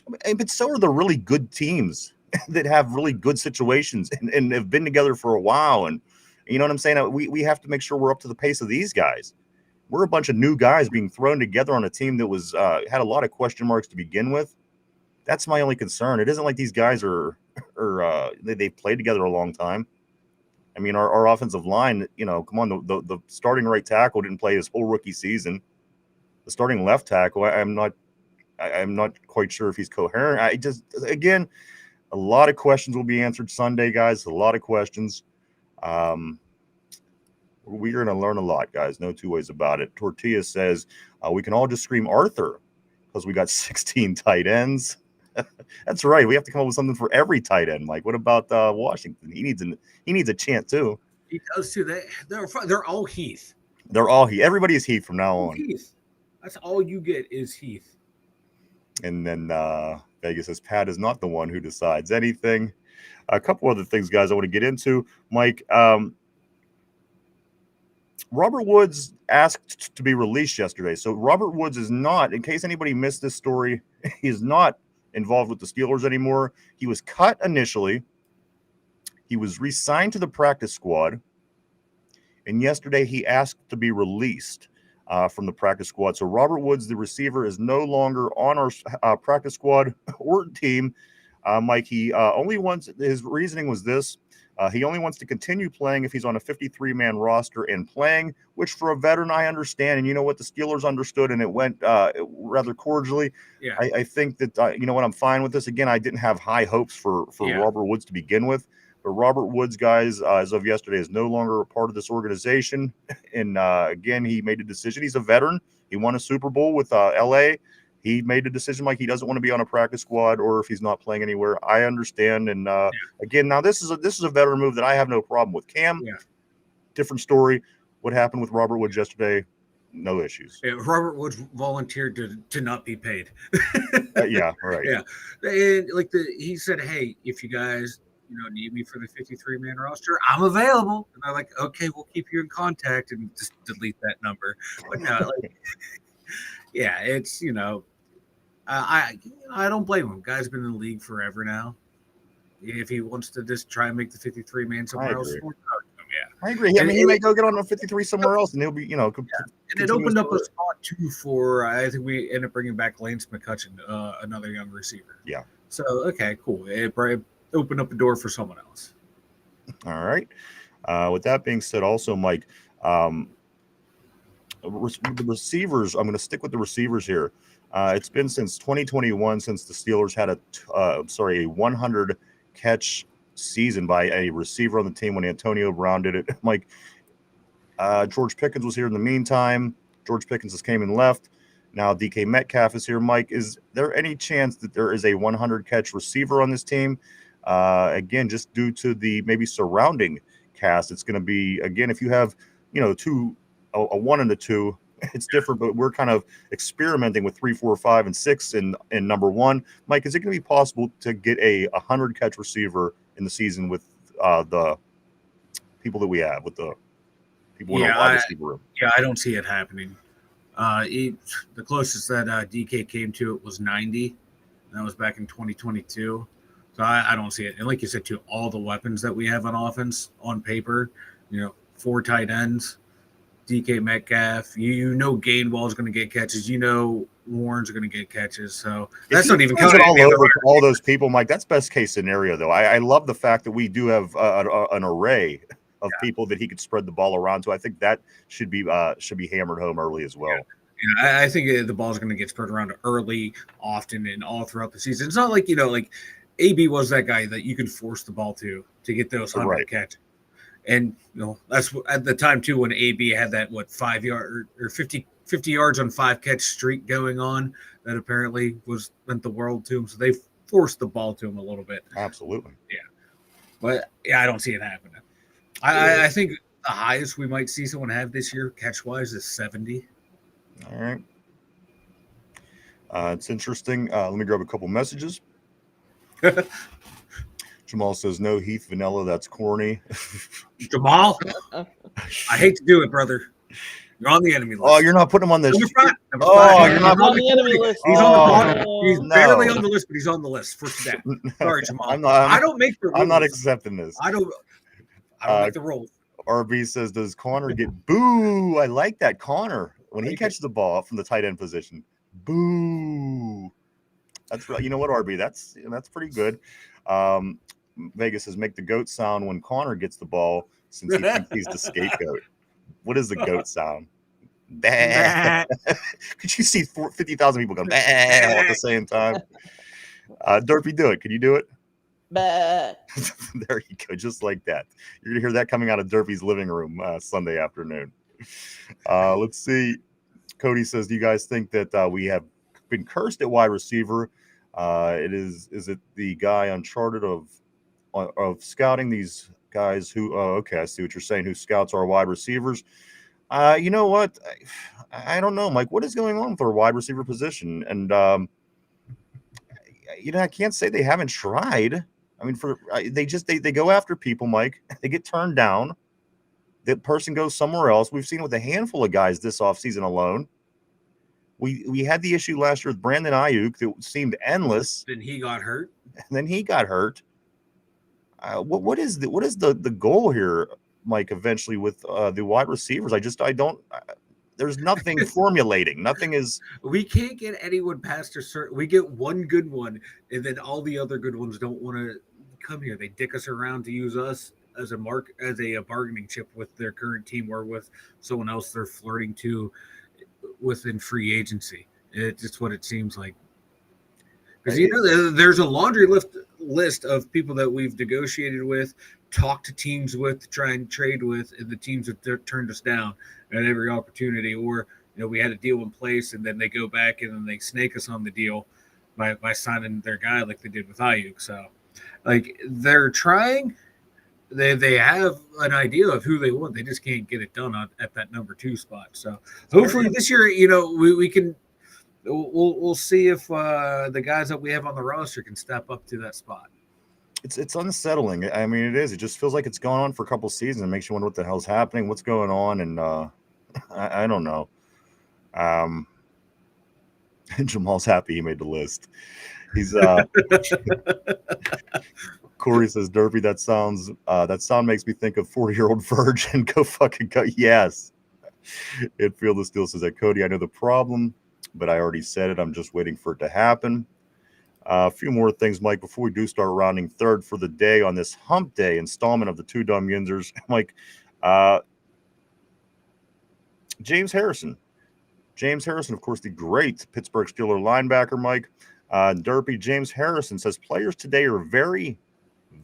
But so are the really good teams that have really good situations and have been together for a while. And you know what I'm saying? We have to make sure we're up to the pace of these guys. We're a bunch of new guys being thrown together on a team that was had a lot of question marks to begin with. That's my only concern. It isn't like these guys they've played together a long time. I mean, our offensive line, come on, the starting right tackle didn't play his whole rookie season. The starting left tackle, I'm not quite sure if he's coherent. Again, a lot of questions will be answered Sunday, guys. A lot of questions. We're going to learn a lot, guys. No two ways about it. Tortilla says we can all just scream Arthur because we got 16 tight ends. That's right. We have to come up with something for every tight end. Mike, what about Washington? He needs a chant too. He does too. They're all Heath. They're all Heath. Everybody is Heath from now on. Heath. That's all you get is Heath. And then Vegas says Pat is not the one who decides anything. A couple other things, guys, I want to get into. Mike, Robert Woods asked to be released yesterday. So Robert Woods is not, in case anybody missed this story, he is not involved with the Steelers anymore. He was cut initially. He was re-signed to the practice squad. And yesterday he asked to be released from the practice squad. So Robert Woods, the receiver, is no longer on our practice squad or team. Mike, he only wants, his reasoning was this. He only wants to continue playing if he's on a 53-man roster and playing, which for a veteran, I understand. And you know what? The Steelers understood, and it went rather cordially. Yeah. I think that, you know what? I'm fine with this. Again, I didn't have high hopes for Robert Woods to begin with. But Robert Woods, guys, as of yesterday, is no longer a part of this organization. And, again, he made a decision. He's a veteran. He won a Super Bowl with L.A., he made a decision like he doesn't want to be on a practice squad or if he's not playing anywhere. I understand. And again, now this is a veteran move that I have no problem with. Cam, different story. What happened with Robert Woods yesterday? No issues. Yeah, Robert Woods volunteered to not be paid. Yeah, right. Yeah, and he said, "Hey, if you guys need me for the 53-man roster, I'm available." And I'm like, "Okay, we'll keep you in contact," and just delete that number. But no, yeah, it's I don't blame him. Guy's been in the league forever now. If he wants to just try and make the 53-man somewhere else, I agree. I mean, he may go get on a 53 somewhere else, and he'll be, And it opened up a spot too for. I think we ended up bringing back Lance McCutcheon, another young receiver. Yeah. So okay, cool. It opened up a door for someone else. All right. With that being said, also, Mike, the receivers. I'm going to stick with the receivers here. It's been since 2021 since the Steelers had a 100 catch season by a receiver on the team when Antonio Brown did it. Mike, George Pickens was here in the meantime. George Pickens just came and left. Now DK Metcalf is here. Mike, is there any chance that there is a 100 catch receiver on this team? Again, just due to the maybe surrounding cast, it's going to be, again, if you have, a 1 and a 2, it's different, but we're kind of experimenting with 3, 4, 5, and 6 in number 1. Mike, is it going to be possible to get a 100 catch receiver in the season with the people that we have, with the people in our wide receiver room? Yeah, I don't see it happening. The closest that DK came to it was 90. And that was back in 2022. So I don't see it. And like you said, too, all the weapons that we have on offense on paper, 4 tight ends, DK Metcalf, Gainwell is going to get catches. Warren's going to get catches. So If that's he not even throws counting it all any other over to all those people, Mike. That's best case scenario, though. I love the fact that we do have an array of people that he could spread the ball around to. I think that should be hammered home early as well. I think the ball's going to get spread around early, often, and all throughout the season. It's not like, like AB was that guy that you could force the ball to get those 100 Right. catches. And, that's at the time, too, when AB had that, 5 yard or 50 yards on 5 catch streak going on that apparently meant the world to him. So they forced the ball to him a little bit. Absolutely. Yeah. But, I don't see it happening. I think the highest we might see someone have this year, catch-wise, is 70. All right. It's interesting. Let me grab a couple messages. Jamal says, no, Heath Vanilla. That's corny. Jamal, I hate to do it, brother. You're on the enemy list. Oh, you're not putting him on this. Number Oh, five. you're not on the enemy list. He's on the bottom. He's no. barely on the list, but he's on the list for today. Sorry, Jamal. I don't make the rules. I'm not accepting this. I don't make the rules. RB says, does Connor get boo? I like that. Connor, when he catches the ball from the tight end position, boo. That's you know what, RB, that's pretty good. Vegas says, make the goat sound when Connor gets the ball since he thinks he's the scapegoat. What is the goat sound? Bah. Could you see 50,000 people go bah at the same time? Derpy, do it. Can you do it? Bah. There you go, just like that. You're gonna hear that coming out of Derpy's living room Sunday afternoon. Let's see. Cody says, do you guys think that we have been cursed at wide receiver? Is it the guy Uncharted of scouting these guys who okay, I see what you're saying, who scouts our wide receivers? You know what? I don't know, Mike. What is going on with our wide receiver position? And I can't say they haven't tried. I mean, they go after people, Mike. They get turned down. That person goes somewhere else. We've seen it with a handful of guys this offseason alone. We had the issue last year with Brandon Ayuk that seemed endless. Then he got hurt. And then he got hurt. What is the goal here, Mike? Eventually with the wide receivers, there's nothing formulating. Nothing is. We can't get anyone past a certain. We get one good one, and then all the other good ones don't want to come here. They dick us around to use us as a bargaining chip with their current team or with someone else they're flirting to within free agency. It's just what it seems like. Because there's a laundry list of people that we've negotiated with, talked to teams with, try and trade with, and the teams have turned us down at every opportunity. Or we had a deal in place, and then they go back and then they snake us on the deal by signing their guy like they did with Ayuk. So, they're trying. They have an idea of who they want. They just can't get it done at that number 2 spot. So hopefully this year, we can. We'll see if the guys that we have on the roster can step up to that spot. It's unsettling. I mean, it is. It just feels like it's gone on for a couple seasons. It makes you wonder what the hell's happening, what's going on, and I don't know. Jamal's happy he made the list. He's Corey says, Derpy, that sound makes me think of 40-year-old virgin. Go fucking go. Yes. Field of Steel says that, Cody, I know the problem, but I already said it. I'm just waiting for it to happen. A few more things, Mike, before we do start rounding third for the day on this hump day installment of the Two Dum Yinzers. Mike, James Harrison, of course, the great Pittsburgh Steelers linebacker, Mike. Derpy, James Harrison says players today are very,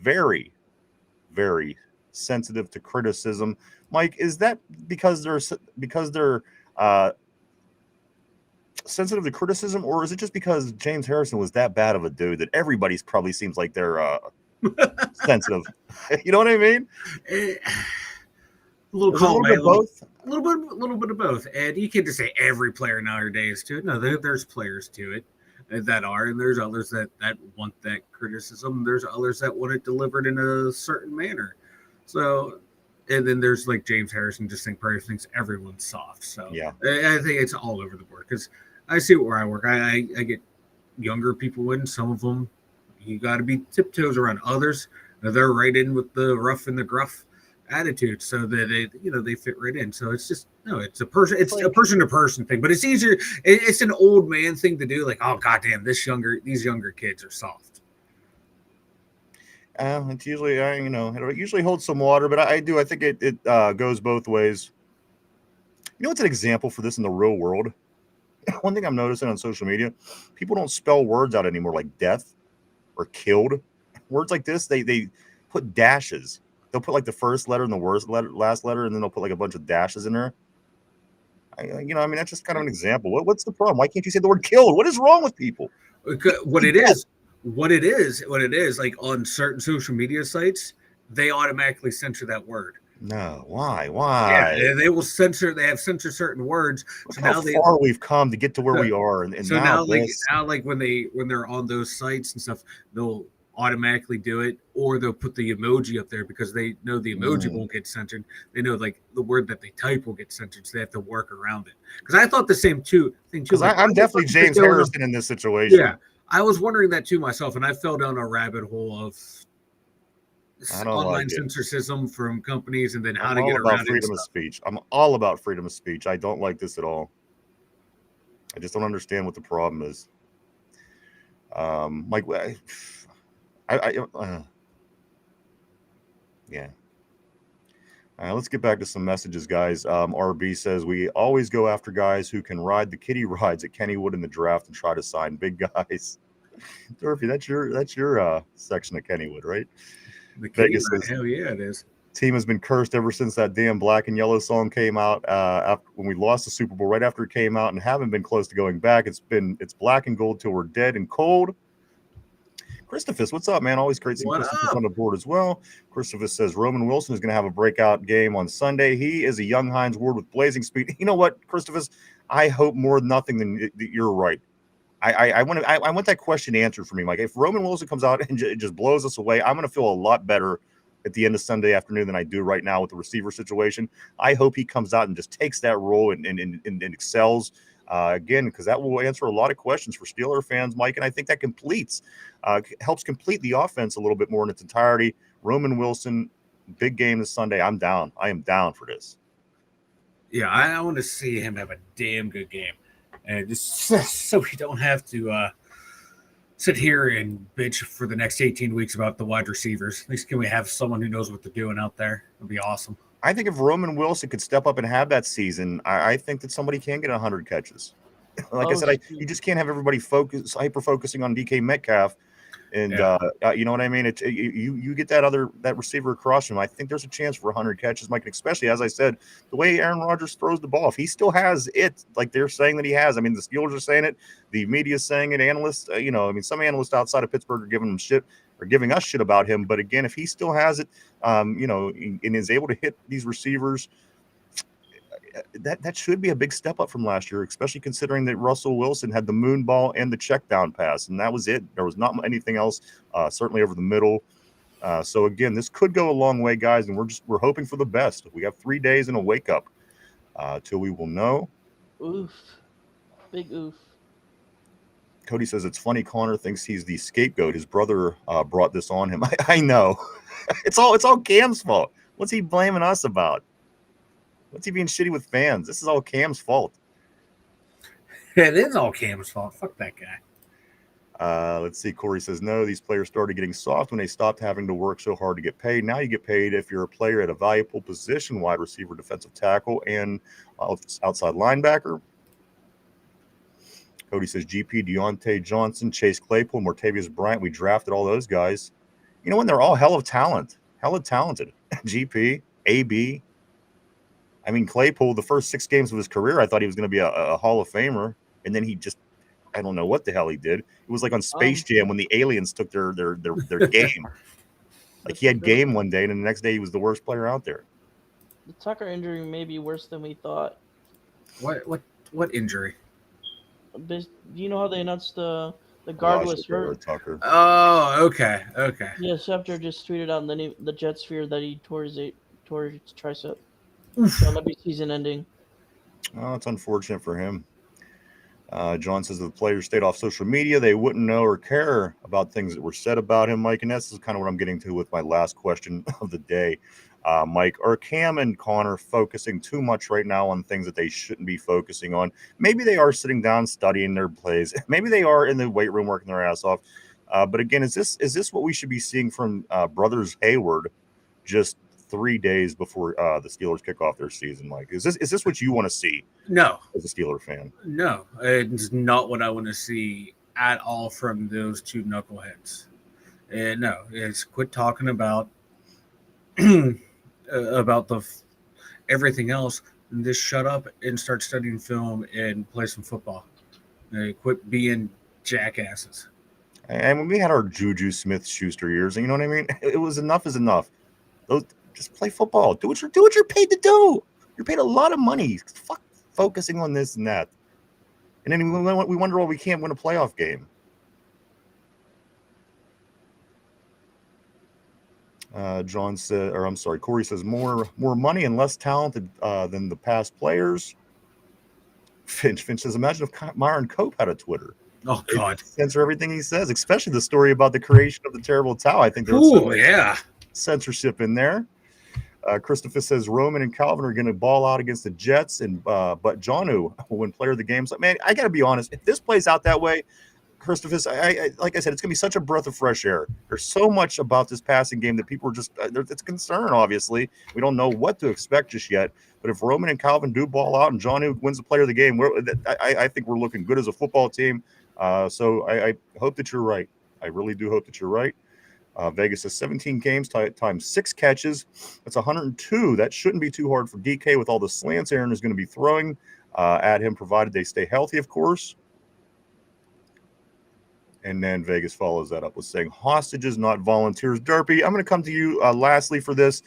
very, very sensitive to criticism. Mike, is that because they're sensitive to criticism, or is it just because James Harrison was that bad of a dude that everybody's probably seems like they're sensitive? You know what I mean? A little bit of both. A little bit of both. And you can't just say every player nowadays to it. No, there's players to it that are, and there's others that want that criticism. There's others that want it delivered in a certain manner. So, and then there's like James Harrison just probably thinks everyone's soft. So yeah, I think it's all over the board because I see it where I work. I get younger people in. Some of them, you got to be tiptoes around. Others, they're right in with the rough and the gruff attitude so that they fit right in. So it's just it's a person, it's Like- a person to person thing, but it's easier. It's an old man thing to do. Like, oh goddamn, these younger kids are soft. It's usually, it usually holds some water, but I think it goes both ways. You know what's an example for this in the real world? One thing I'm noticing on social media, people don't spell words out anymore, like death or killed. Words like this, they put dashes. They'll put like the first letter and the last letter, and then they'll put like a bunch of dashes in there. That's just kind of an example. What's the problem? Why can't you say the word killed? What is wrong with people? What it is, like on certain social media sites, they automatically censor that word. No, why? Yeah, they will censor. They have censored certain words. Look So how now far we've come to get to where we are, and so now when they're on those sites and stuff, they'll automatically do it, or they'll put the emoji up there because they know the emoji won't get censored. They know like the word that they type will get censored, so they have to work around it. Because I thought the same thing too. because Like, I'm definitely James Harrison in this situation. Yeah, I was wondering that too myself, and I fell down a rabbit hole of online censorship from companies, and then how to get around freedom of speech. I'm all about freedom of speech. I don't like this at all. I just don't understand what the problem is. Like, yeah. All right, let's get back to some messages, guys. RB says we always go after guys who can ride the kiddie rides at Kennywood in the draft and try to sign big guys. Dorothy, that's your section of Kennywood, right? The Vegas says, says, hell yeah, it is. Team has been cursed ever since that damn Black and Yellow song came out. After when we lost the Super Bowl, right after it came out, and haven't been close to going back. It's black and gold till we're dead and cold. Christopher, what's up, man? Always great seeing Christopher on the board as well. Christopher says Roman Wilson is going to have a breakout game on Sunday. He is a young Hines Ward with blazing speed. You know what, Christopher? I hope more than nothing than you're right. I want that question answered for me. Like, if Roman Wilson comes out and just blows us away, I'm going to feel a lot better at the end of Sunday afternoon than I do right now with the receiver situation. I hope he comes out and just takes that role and excels again, because that will answer a lot of questions for Steeler fans, Mike. And I think that helps complete the offense a little bit more in its entirety. Roman Wilson, big game this Sunday. I'm down. I am down for this. Yeah, I want to see him have a damn good game. And just so we don't have to sit here and bitch for the next 18 weeks about the wide receivers. At least can we have someone who knows what they're doing out there? It'd be awesome. I think if Roman Wilson could step up and have that season, I think that somebody can get 100 catches. Like I said, you just can't have everybody hyper focusing on DK Metcalf. And you know what I mean? You get that receiver across him. I think there's a chance for 100 catches, Mike. And especially, as I said, the way Aaron Rodgers throws the ball, if he still has it, like they're saying that he has. I mean, the Steelers are saying it, the media is saying it, analysts. Some analysts outside of Pittsburgh are giving us shit about him. But again, if he still has it, and is able to hit these receivers, that should be a big step up from last year, especially considering that Russell Wilson had the moon ball and the check down pass, and that was it. There was not anything else, certainly over the middle. So again, this could go a long way, guys, and we're hoping for the best. We have 3 days and a wake up till we will know. Oof, big oof. Cody says it's funny. Connor thinks he's the scapegoat. His brother brought this on him. I know. It's all Cam's fault. What's he blaming us about? What's he being shitty with fans? This is all Cam's fault. It is all Cam's fault. Fuck that guy. Let's see. Corey says, no, these players started getting soft when they stopped having to work so hard to get paid. Now you get paid if you're a player at a valuable position, wide receiver, defensive tackle, and outside linebacker. Cody says, GP, Deontay Johnson, Chase Claypool, Martavius Bryant. We drafted all those guys. You know, when they're all hella talented. GP, AB. I mean, Claypool, the first 6 games of his career, I thought he was going to be a Hall of Famer. And then he just, I don't know what the hell he did. It was like on Space Jam when the aliens took their game. Like, he had game one day, and then the next day he was the worst player out there. The Tucker injury may be worse than we thought. What injury? Do you know how they announced the guard was hurt? Tucker. Oh, okay. Yeah, Schefter just tweeted out in the Jet Sphere that he tore his tricep. So that'll be season ending. Oh, it's unfortunate for him. John says if the players stayed off social media, they wouldn't know or care about things that were said about him, Mike. And this is kind of what I'm getting to with my last question of the day. Mike, are Cam and Connor focusing too much right now on things that they shouldn't be focusing on? Maybe they are sitting down studying their plays. Maybe they are in the weight room working their ass off. But again, is this what we should be seeing from brothers Hayward just 3 days before the Steelers kick off their season? Mike, is this what you want to see? No, as a Steeler fan. No, it's not what I want to see at all from those two knuckleheads. No, it's quit talking about about everything else, and just shut up and start studying film and play some football. Quit being jackasses. And when we had our Juju Smith-Schuster years, you know what I mean? It was enough is enough. Just play football. Do what you're paid to do. You're paid a lot of money. Fuck focusing on this and that. And then we wonder why we can't win a playoff game. John said, or I'm sorry, Corey says more money and less talented than the past players. Finch says, imagine if Myron Cope had a Twitter. Oh God! Censor everything he says, especially the story about the creation of the terrible towel. I think there's censorship in there. Christopher says Roman and Calvin are going to ball out against the Jets, and but Jonnu will win player of the game. So, man, I got to be honest. If this plays out that way, Christopher, I like I said, it's going to be such a breath of fresh air. There's so much about this passing game that people are just it's a concern. Obviously, we don't know what to expect just yet. But if Roman and Calvin do ball out and Jonnu wins the player of the game, I think we're looking good as a football team. So I hope that you're right. I really do hope that you're right. Vegas says 17 games times 6 catches. That's 102. That shouldn't be too hard for DK with all the slants Aaron is going to be throwing at him, provided they stay healthy, of course. And then Vegas follows that up with saying hostages, not volunteers. Derpy, I'm going to come to you lastly for this.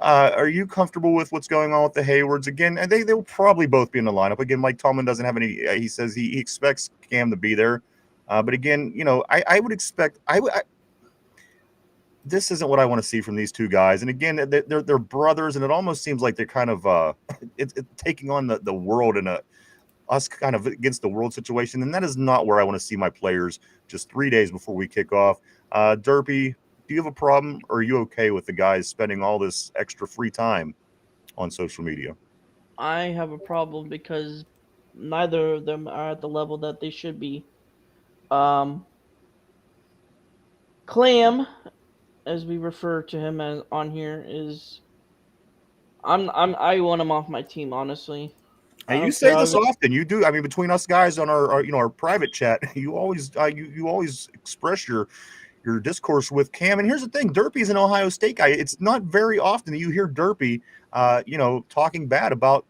Are you comfortable with what's going on with the Haywards again? And they will probably both be in the lineup again. Mike Tomlin doesn't have any. He says he expects Cam to be there, but again, you know, I would expect. This isn't what I want to see from these two guys. And again, they're brothers, and it almost seems like they're kind of it's taking on the world in us kind of against the world situation, and that is not where I want to see my players just 3 days before we kick off. Derpy, do you have a problem, or are you okay with the guys spending all this extra free time on social media? I have a problem because neither of them are at the level that they should be. Clam, as we refer to him as on here, is I want him off my team, honestly. And you say this often. You do. I mean, between us guys on our private chat, you always you always express your discourse with Cam. And here's the thing, Derpy's an Ohio State guy. It's not very often that you hear Derpy talking bad about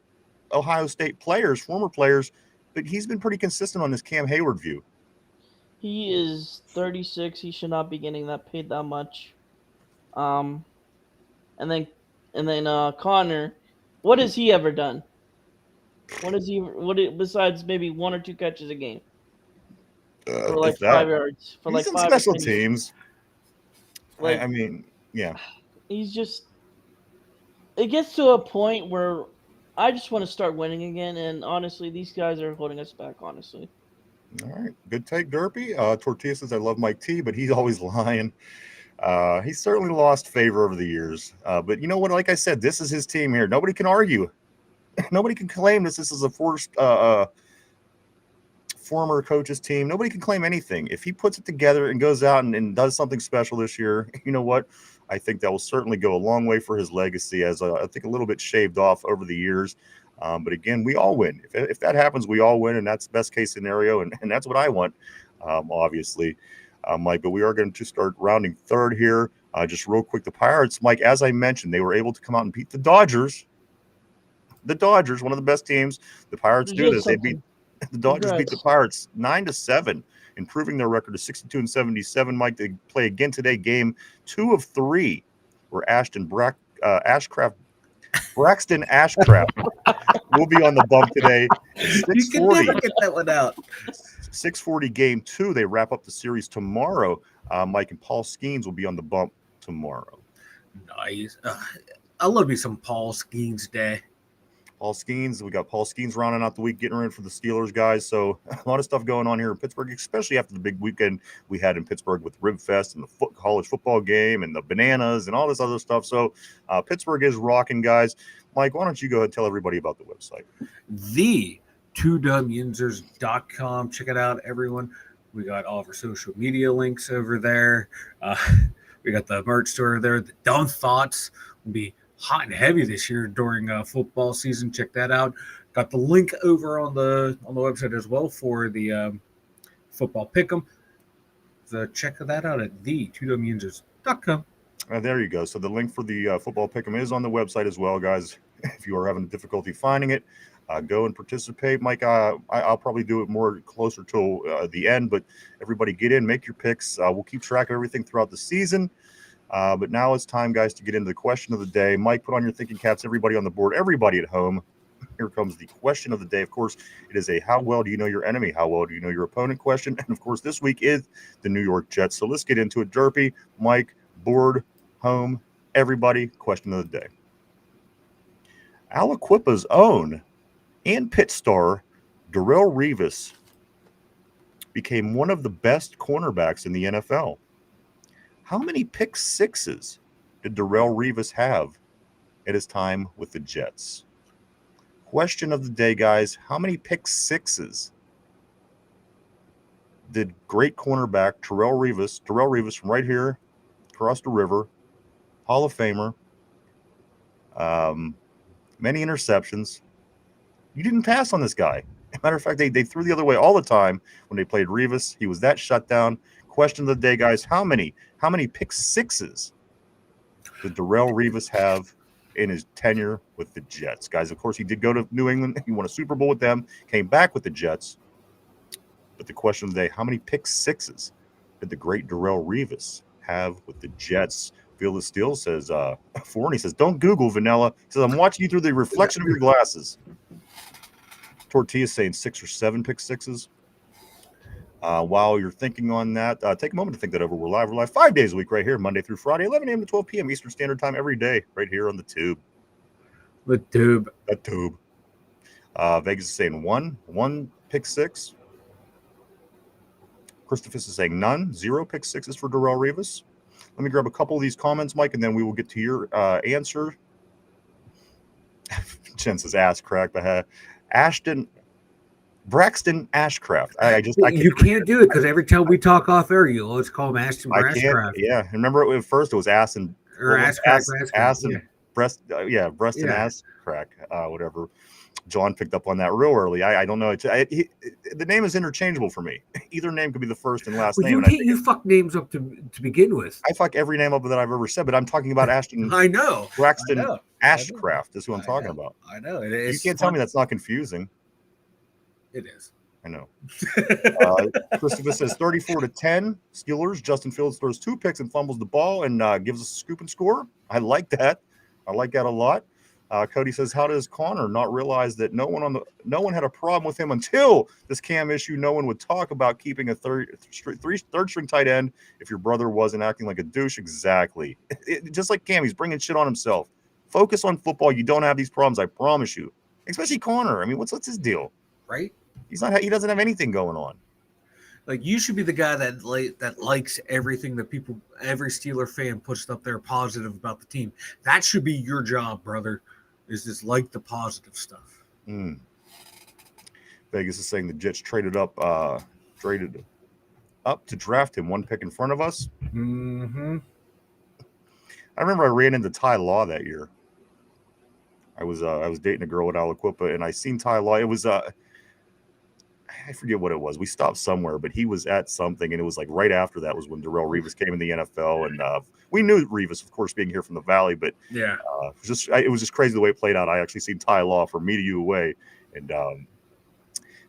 Ohio State players, former players, but he's been pretty consistent on this Cam Hayward view. He is 36. He should not be getting paid that much. And then Connor, what has he ever done? Besides maybe 1 or 2 catches a game? For like 5 yards. For he's like in 5 special teams. Like, I mean, yeah. He's just. It gets to a point where I just want to start winning again, and honestly, these guys are holding us back. Honestly. All right, good take, Derpy. Tortilla says I love Mike T, but he's always lying. He's certainly lost favor over the years. But you know what? Like I said, this is his team here. Nobody can argue. Nobody can claim this is a forced former coach's team. Nobody can claim anything. If he puts it together and goes out and does something special this year, you know what? I think that will certainly go a long way for his legacy, as I think a little bit shaved off over the years. But again, we all win. If that happens, we all win, and that's the best case scenario, and that's what I want, obviously, Mike. But we are going to start rounding third here. Just real quick, the Pirates, Mike, as I mentioned, they were able to come out and beat the Dodgers. The Dodgers, one of the best teams. The Pirates do this. They beat the Dodgers beat the Pirates 9-7, improving their record to 62-77. Mike, they play again today. Game 2 of 3, where Braxton Ashcraft will be on the bump today. You can never get that one out. 6:40 game 2. They wrap up the series tomorrow. Mike and Paul Skeens will be on the bump tomorrow. Nice. I love me some Paul Skeens Day. Paul Skeens. We got Paul Skeens rounding out the week, getting ready for the Steelers, guys. So a lot of stuff going on here in Pittsburgh, especially after the big weekend we had in Pittsburgh with Rib Fest and the college football game and the bananas and all this other stuff. So Pittsburgh is rocking, guys. Mike, why don't you go ahead and tell everybody about the website? The 2dumyinzers.com. Check it out, everyone. We got all of our social media links over there. We got the merch store there. The Dumb Thoughts will be hot and heavy this year during football season. Check that out. Got the link over on the website as well for the football pick'em. So check that out at the2dumyinzers.com. There you go. So the link for the football pick'em is on the website as well, guys. If you are having difficulty finding it, go and participate. Mike, I'll probably do it more closer till the end, but everybody get in, make your picks. We'll keep track of everything throughout the season. But now it's time, guys, to get into the question of the day. Mike, put on your thinking caps, everybody on the board, everybody at home. Here comes the question of the day. Of course, it is a how well do you know your enemy? How well do you know your opponent question? And, of course, this week is the New York Jets. So let's get into it. Derpy, Mike, board, home, everybody, question of the day. Aliquippa's own and pit star Darrelle Revis became one of the best cornerbacks in the NFL. How many pick sixes did Darrelle Revis have at his time with the Jets? Question of the day, guys. How many pick sixes did great cornerback Darrelle Revis from right here across the river, Hall of Famer, many interceptions. You didn't pass on this guy. As a matter of fact, they threw the other way all the time when they played Revis. He was that shut down. Question of the day, guys. How many pick sixes did Darrelle Revis have in his tenure with the Jets? Guys, of course, he did go to New England. He won a Super Bowl with them, came back with the Jets. But the question of the day, how many pick sixes did the great Darrelle Revis have with the Jets? Field of Steel says, Forney says, don't Google Vanilla. He says, I'm watching you through the reflection of your glasses. Tortilla saying 6 or 7 pick sixes. While you're thinking on that, take a moment to think that over. We're live 5 days a week right here, Monday through Friday, 11 a.m. to 12 p.m. Eastern Standard Time every day, right here on the tube. The tube. That tube. Vegas is saying one pick six. Christopher is saying none, 0 pick sixes for Darrelle Revis. Let me grab a couple of these comments, Mike, and then we will get to your answer. Jen says ass crack, but Braxton Ashcraft. I You can't do it because every time we talk off air, you always call him Ashton Ashcraft. Yeah, remember at first it was ass and breast and ass crack, whatever. John picked up on that real early. I don't know. The name is interchangeable for me. Either name could be the first and last name. You fuck names up to begin with. I fuck every name up that I've ever said, but I'm talking about Ashton. I know. Braxton Ashcraft is who I'm talking about. I know. You can't tell me that's not confusing. It is. I know. Christopher says 34-10 Steelers. Justin Fields throws 2 picks and fumbles the ball and gives us a scoop and score. I like that. I like that a lot. Cody says, how does Connor not realize that no one had a problem with him until this Cam issue? No one would talk about keeping a third string tight end if your brother wasn't acting like a douche. Exactly. Just like Cam, he's bringing shit on himself. Focus on football. You don't have these problems, I promise you. Especially Connor. I mean, what's his deal? Right? He doesn't have anything going on. Like, you should be the guy that likes everything that every Steeler fan puts up there positive about the team. That should be your job, brother, is just like the positive stuff. Vegas is saying the Jets traded up to draft him 1 pick in front of us. Mm-hmm. I remember I ran into Ty Law that year. I was dating a girl at Aliquippa, and I seen Ty Law. It was I forget what it was. We stopped somewhere, but he was at something, and it was like right after that was when Darrelle Revis came in the NFL, and we knew Revis, of course, being here from the Valley, but yeah, it was just crazy the way it played out. I actually seen Ty Law from me to you away, and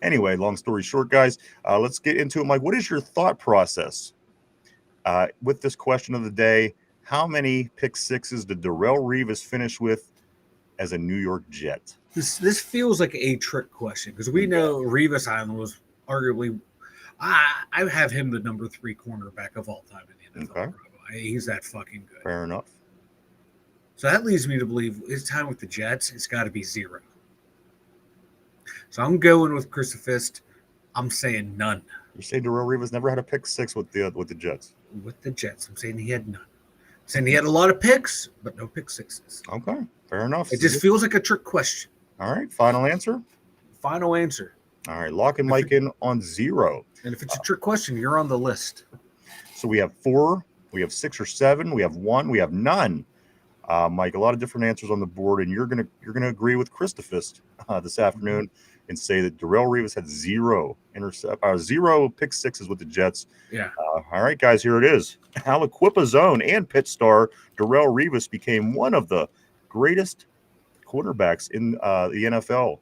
anyway, long story short, guys, let's get into it. Mike, what is your thought process with this question of the day? How many pick sixes did Darrelle Revis finish with as a New York Jet? This feels like a trick question because we know Revis Island was arguably, I have him the number 3 cornerback of all time in the NFL. Okay. He's that fucking good. Fair enough. So that leads me to believe his time with the Jets, it's got to be 0. So I'm going with Christopher. I'm saying none. You say Darrelle Revis never had a pick six with the Jets. With the Jets, I'm saying he had none. I'm saying he had a lot of picks, but no pick sixes. Okay, fair enough. It just feels like a trick question. All right, final answer. Final answer. All right, lock and Mike in on 0. And if it's a trick question, you're on the list. So we have 4, we have 6 or 7, we have 1, we have none. Mike, a lot of different answers on the board, and you're gonna agree with Christopher this afternoon and say that Darrelle Revis had 0 pick sixes with the Jets. Yeah. All right, guys, here it is. Aliquippa's own and Pitt star Darrelle Revis became one of the greatest quarterbacks in the NFL.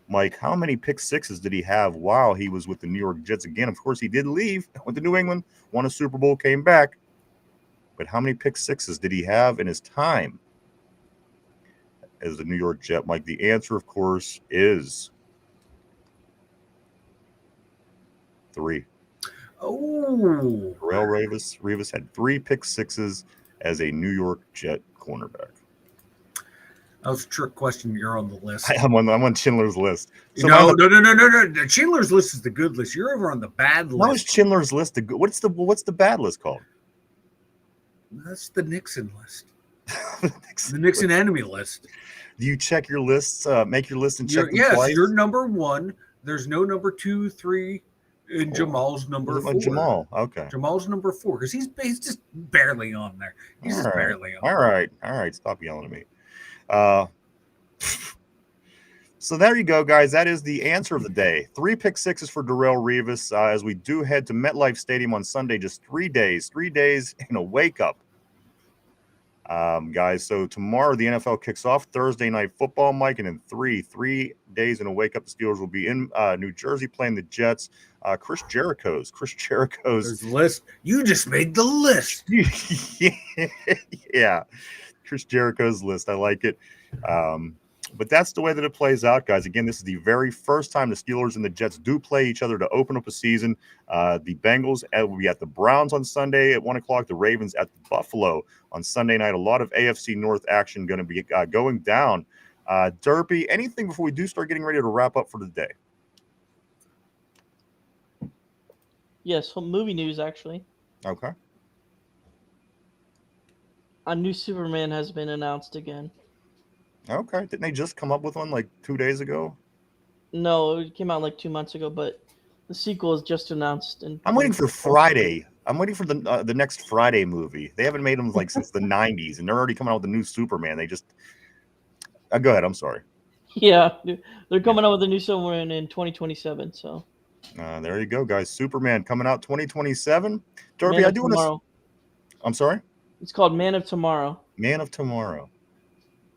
Mike, how many pick sixes did he have while he was with the New York Jets? Again, of course, he did leave, went to New England, won a Super Bowl, came back. But how many pick sixes did he have in his time as the New York Jet? Mike, the answer, of course, is 3. Oh. Darrelle Revis had 3 pick sixes as a New York Jet cornerback. That was a trick question. You're on the list. I'm on Schindler's List. So No. The Schindler's List is the good list. You're over on the bad list. how is Schindler's List the good? What's the bad list called? That's the Nixon list. The Nixon enemy list. Do you check your lists? Make your list and check them Yes, twice? you're number 1. There's no number 2, 3, and Jamal's number 4. Jamal, okay. Jamal's number 4 because he's just barely on there. He's just barely on. All right. Stop yelling at me. So there you go, guys. That is the answer of the day. 3 pick sixes for Darrelle Revis as we do head to MetLife Stadium on Sunday. Just 3 days and a wake up. Guys, so tomorrow the NFL kicks off Thursday Night Football, Mike, and in 3 days and a wake up, the Steelers will be in New Jersey playing the Jets. Chris Jericho's There's the list. You just made the list. Yeah, Chris Jericho's list. I like it. But that's the way that it plays out, guys. Again, this is the very first time the Steelers and the Jets do play each other to open up a season. The Bengals will be at the Browns on Sunday at 1 o'clock. The Ravens at Buffalo on Sunday night. A lot of AFC North action going to be going down. Derpy, anything before we do start getting ready to wrap up for the day? Yes, movie news actually. Okay. A new Superman has been announced again. Okay. Didn't they just come up with one like 2 days ago? No, it came out like 2 months ago, but the sequel is just announced. I'm waiting for Friday. I'm waiting for the next Friday movie. They haven't made them like since the 90s, and they're already coming out with the new Superman. They just go ahead. I'm sorry. Yeah, they're coming out with a new Superman in 2027. So there you go, guys. Superman coming out 2027. Derby, Man I of do want Tomorrow. I'm sorry. It's called Man of Tomorrow. Man of Tomorrow.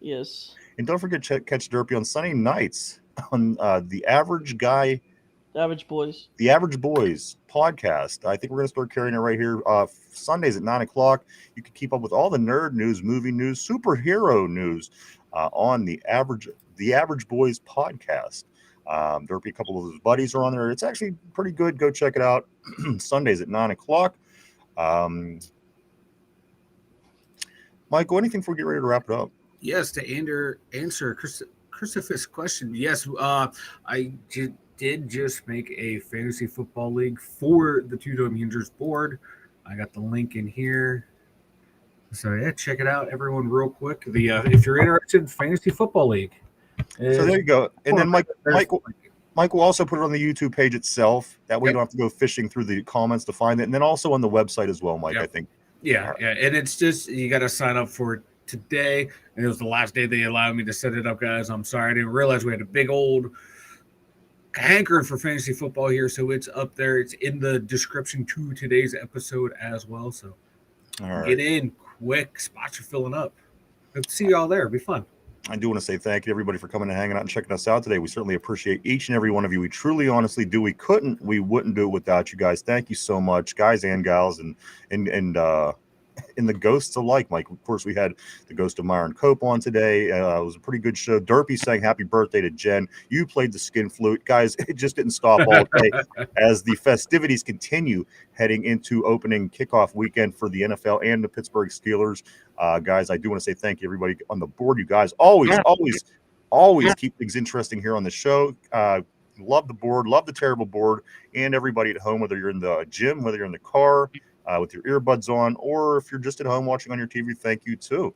Yes. And don't forget to catch Derpy on Sunday nights on the Average Guy, The Average Boys. the Average Boys podcast. I think we're going to start carrying it right here Sundays at 9 o'clock. You can keep up with all the nerd news, movie news, superhero news on the Average Boys podcast. Derpy, a couple of his buddies are on there. It's actually pretty good. Go check it out. Sundays at 9 o'clock. Michael, anything before we get ready to wrap it up? Yes, to answer Christopher's question, yes, I did just make a fantasy football league for the Dum Yinzers board. I got the link in here. So, yeah, check it out, everyone, real quick. If you're interested in fantasy football league. So there you go. And then Mike will also put it on the YouTube page itself. That way you don't have to go fishing through the comments to find it. And then also on the website as well, Mike, I think. Yeah. And it's just, you got to sign up for it today. And it was the last day they allowed me to set it up, guys. I'm sorry. I didn't realize we had a big old hankering for fantasy football here. So it's up there. It's in the description to today's episode as well. So get in quick. Spots are filling up. Hope to see you all there. It'll be fun. I do want to say thank you to everybody for coming and hanging out and checking us out today. We certainly appreciate each and every one of you. We truly, honestly do. We wouldn't do it without you guys. Thank you so much, guys and gals, and the ghosts alike, Mike. Of course, we had the ghost of Myron Cope on today. It was a pretty good show. Derpy saying happy birthday to Jen. You played the skin flute. Guys, it just didn't stop all day as the festivities continue heading into opening kickoff weekend for the NFL and the Pittsburgh Steelers. Guys, I do want to say thank you, everybody on the board. You guys always always keep things interesting here on the show. Love the board, love the terrible board, and everybody at home, whether you're in the gym, whether you're in the car with your earbuds on, or if you're just at home watching on your TV, thank you too.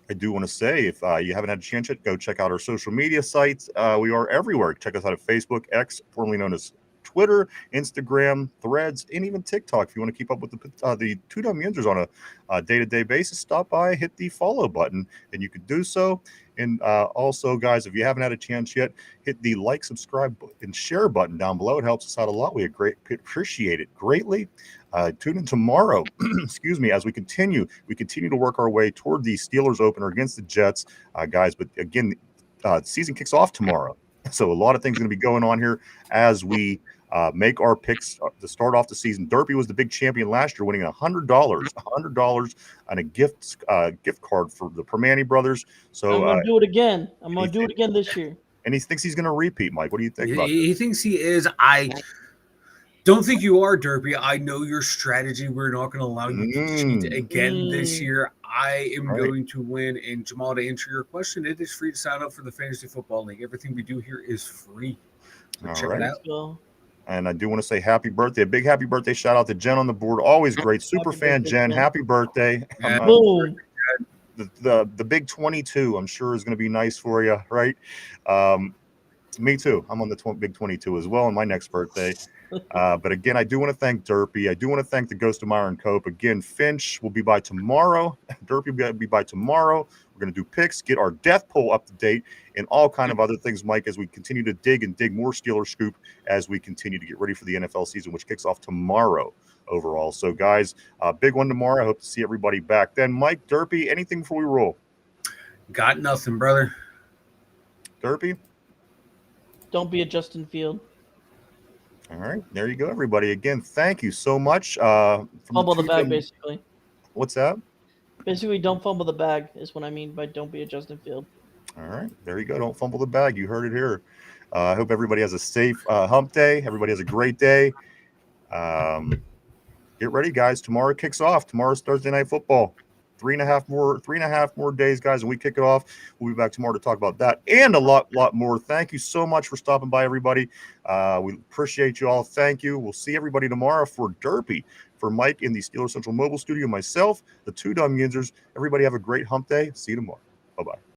I do want to say, if you haven't had a chance yet, go check out our social media sites. We are everywhere. Check us out at Facebook, X, formerly known as Twitter, Instagram, Threads, and even TikTok. If you want to keep up with the two Dum Yinzers on a day-to-day basis, stop by, hit the follow button, and you can do so. And also, guys, if you haven't had a chance yet, hit the like, subscribe, and share button down below. It helps us out a lot. We appreciate it greatly. Tune in tomorrow, excuse me, as we continue to work our way toward the Steelers opener against the Jets, guys. But again, the season kicks off tomorrow, so a lot of things going to be going on here as we make our picks to start off the season. Derpy was the big champion last year, winning $100 on a gift card for the Permani brothers. So I'm gonna do it again. I'm gonna do it again this year. And he thinks he's going to repeat. Mike, what do you think about He thinks he is. I don't think you are, Derpy. I know your strategy. We're not going to allow you to cheat again this year. I am going to win. And Jamal, to answer your question, it is free to sign up for the Fantasy Football League. Everything we do here is free. So check it out. And I do want to say happy birthday, a big happy birthday shout out to Jen on the board. Always great. Super fan, Jen. Happy birthday. Boom. The big 22, I'm sure, is going to be nice for you, right? Me too. I'm on the big 22 as well on my next birthday. But again, I do want to thank Derpy. I do want to thank the Ghost of Myron Cope. Again, Finch will be by tomorrow. Derpy will be by tomorrow. We're going to do picks, get our death poll up to date, and all kind of other things, Mike, as we continue to dig more Steelers scoop as we continue to get ready for the NFL season, which kicks off tomorrow overall. So, guys, big one tomorrow. I hope to see everybody back then. Mike, Derpy, anything before we roll? Got nothing, brother. Derpy? Don't be a Justin Field. All right, there you go, everybody. Again, thank you so much. Fumble the bag, basically. What's that? Basically, don't fumble the bag is what I mean by don't be a Justin Field. All right, there you go. Don't fumble the bag. You heard it here. I hope everybody has a safe hump day. Everybody has a great day. Get ready, guys. Tomorrow kicks off. Tomorrow's Thursday Night Football. 3.5 more days, guys, and we kick it off. We'll be back tomorrow to talk about that and a lot more. Thank you so much for stopping by, everybody. We appreciate you all. Thank you. We'll see everybody tomorrow. For Derpy, for Mike in the Steelers Central Mobile Studio, myself, the two Dum Yinzers. Everybody have a great hump day. See you tomorrow. Bye-bye.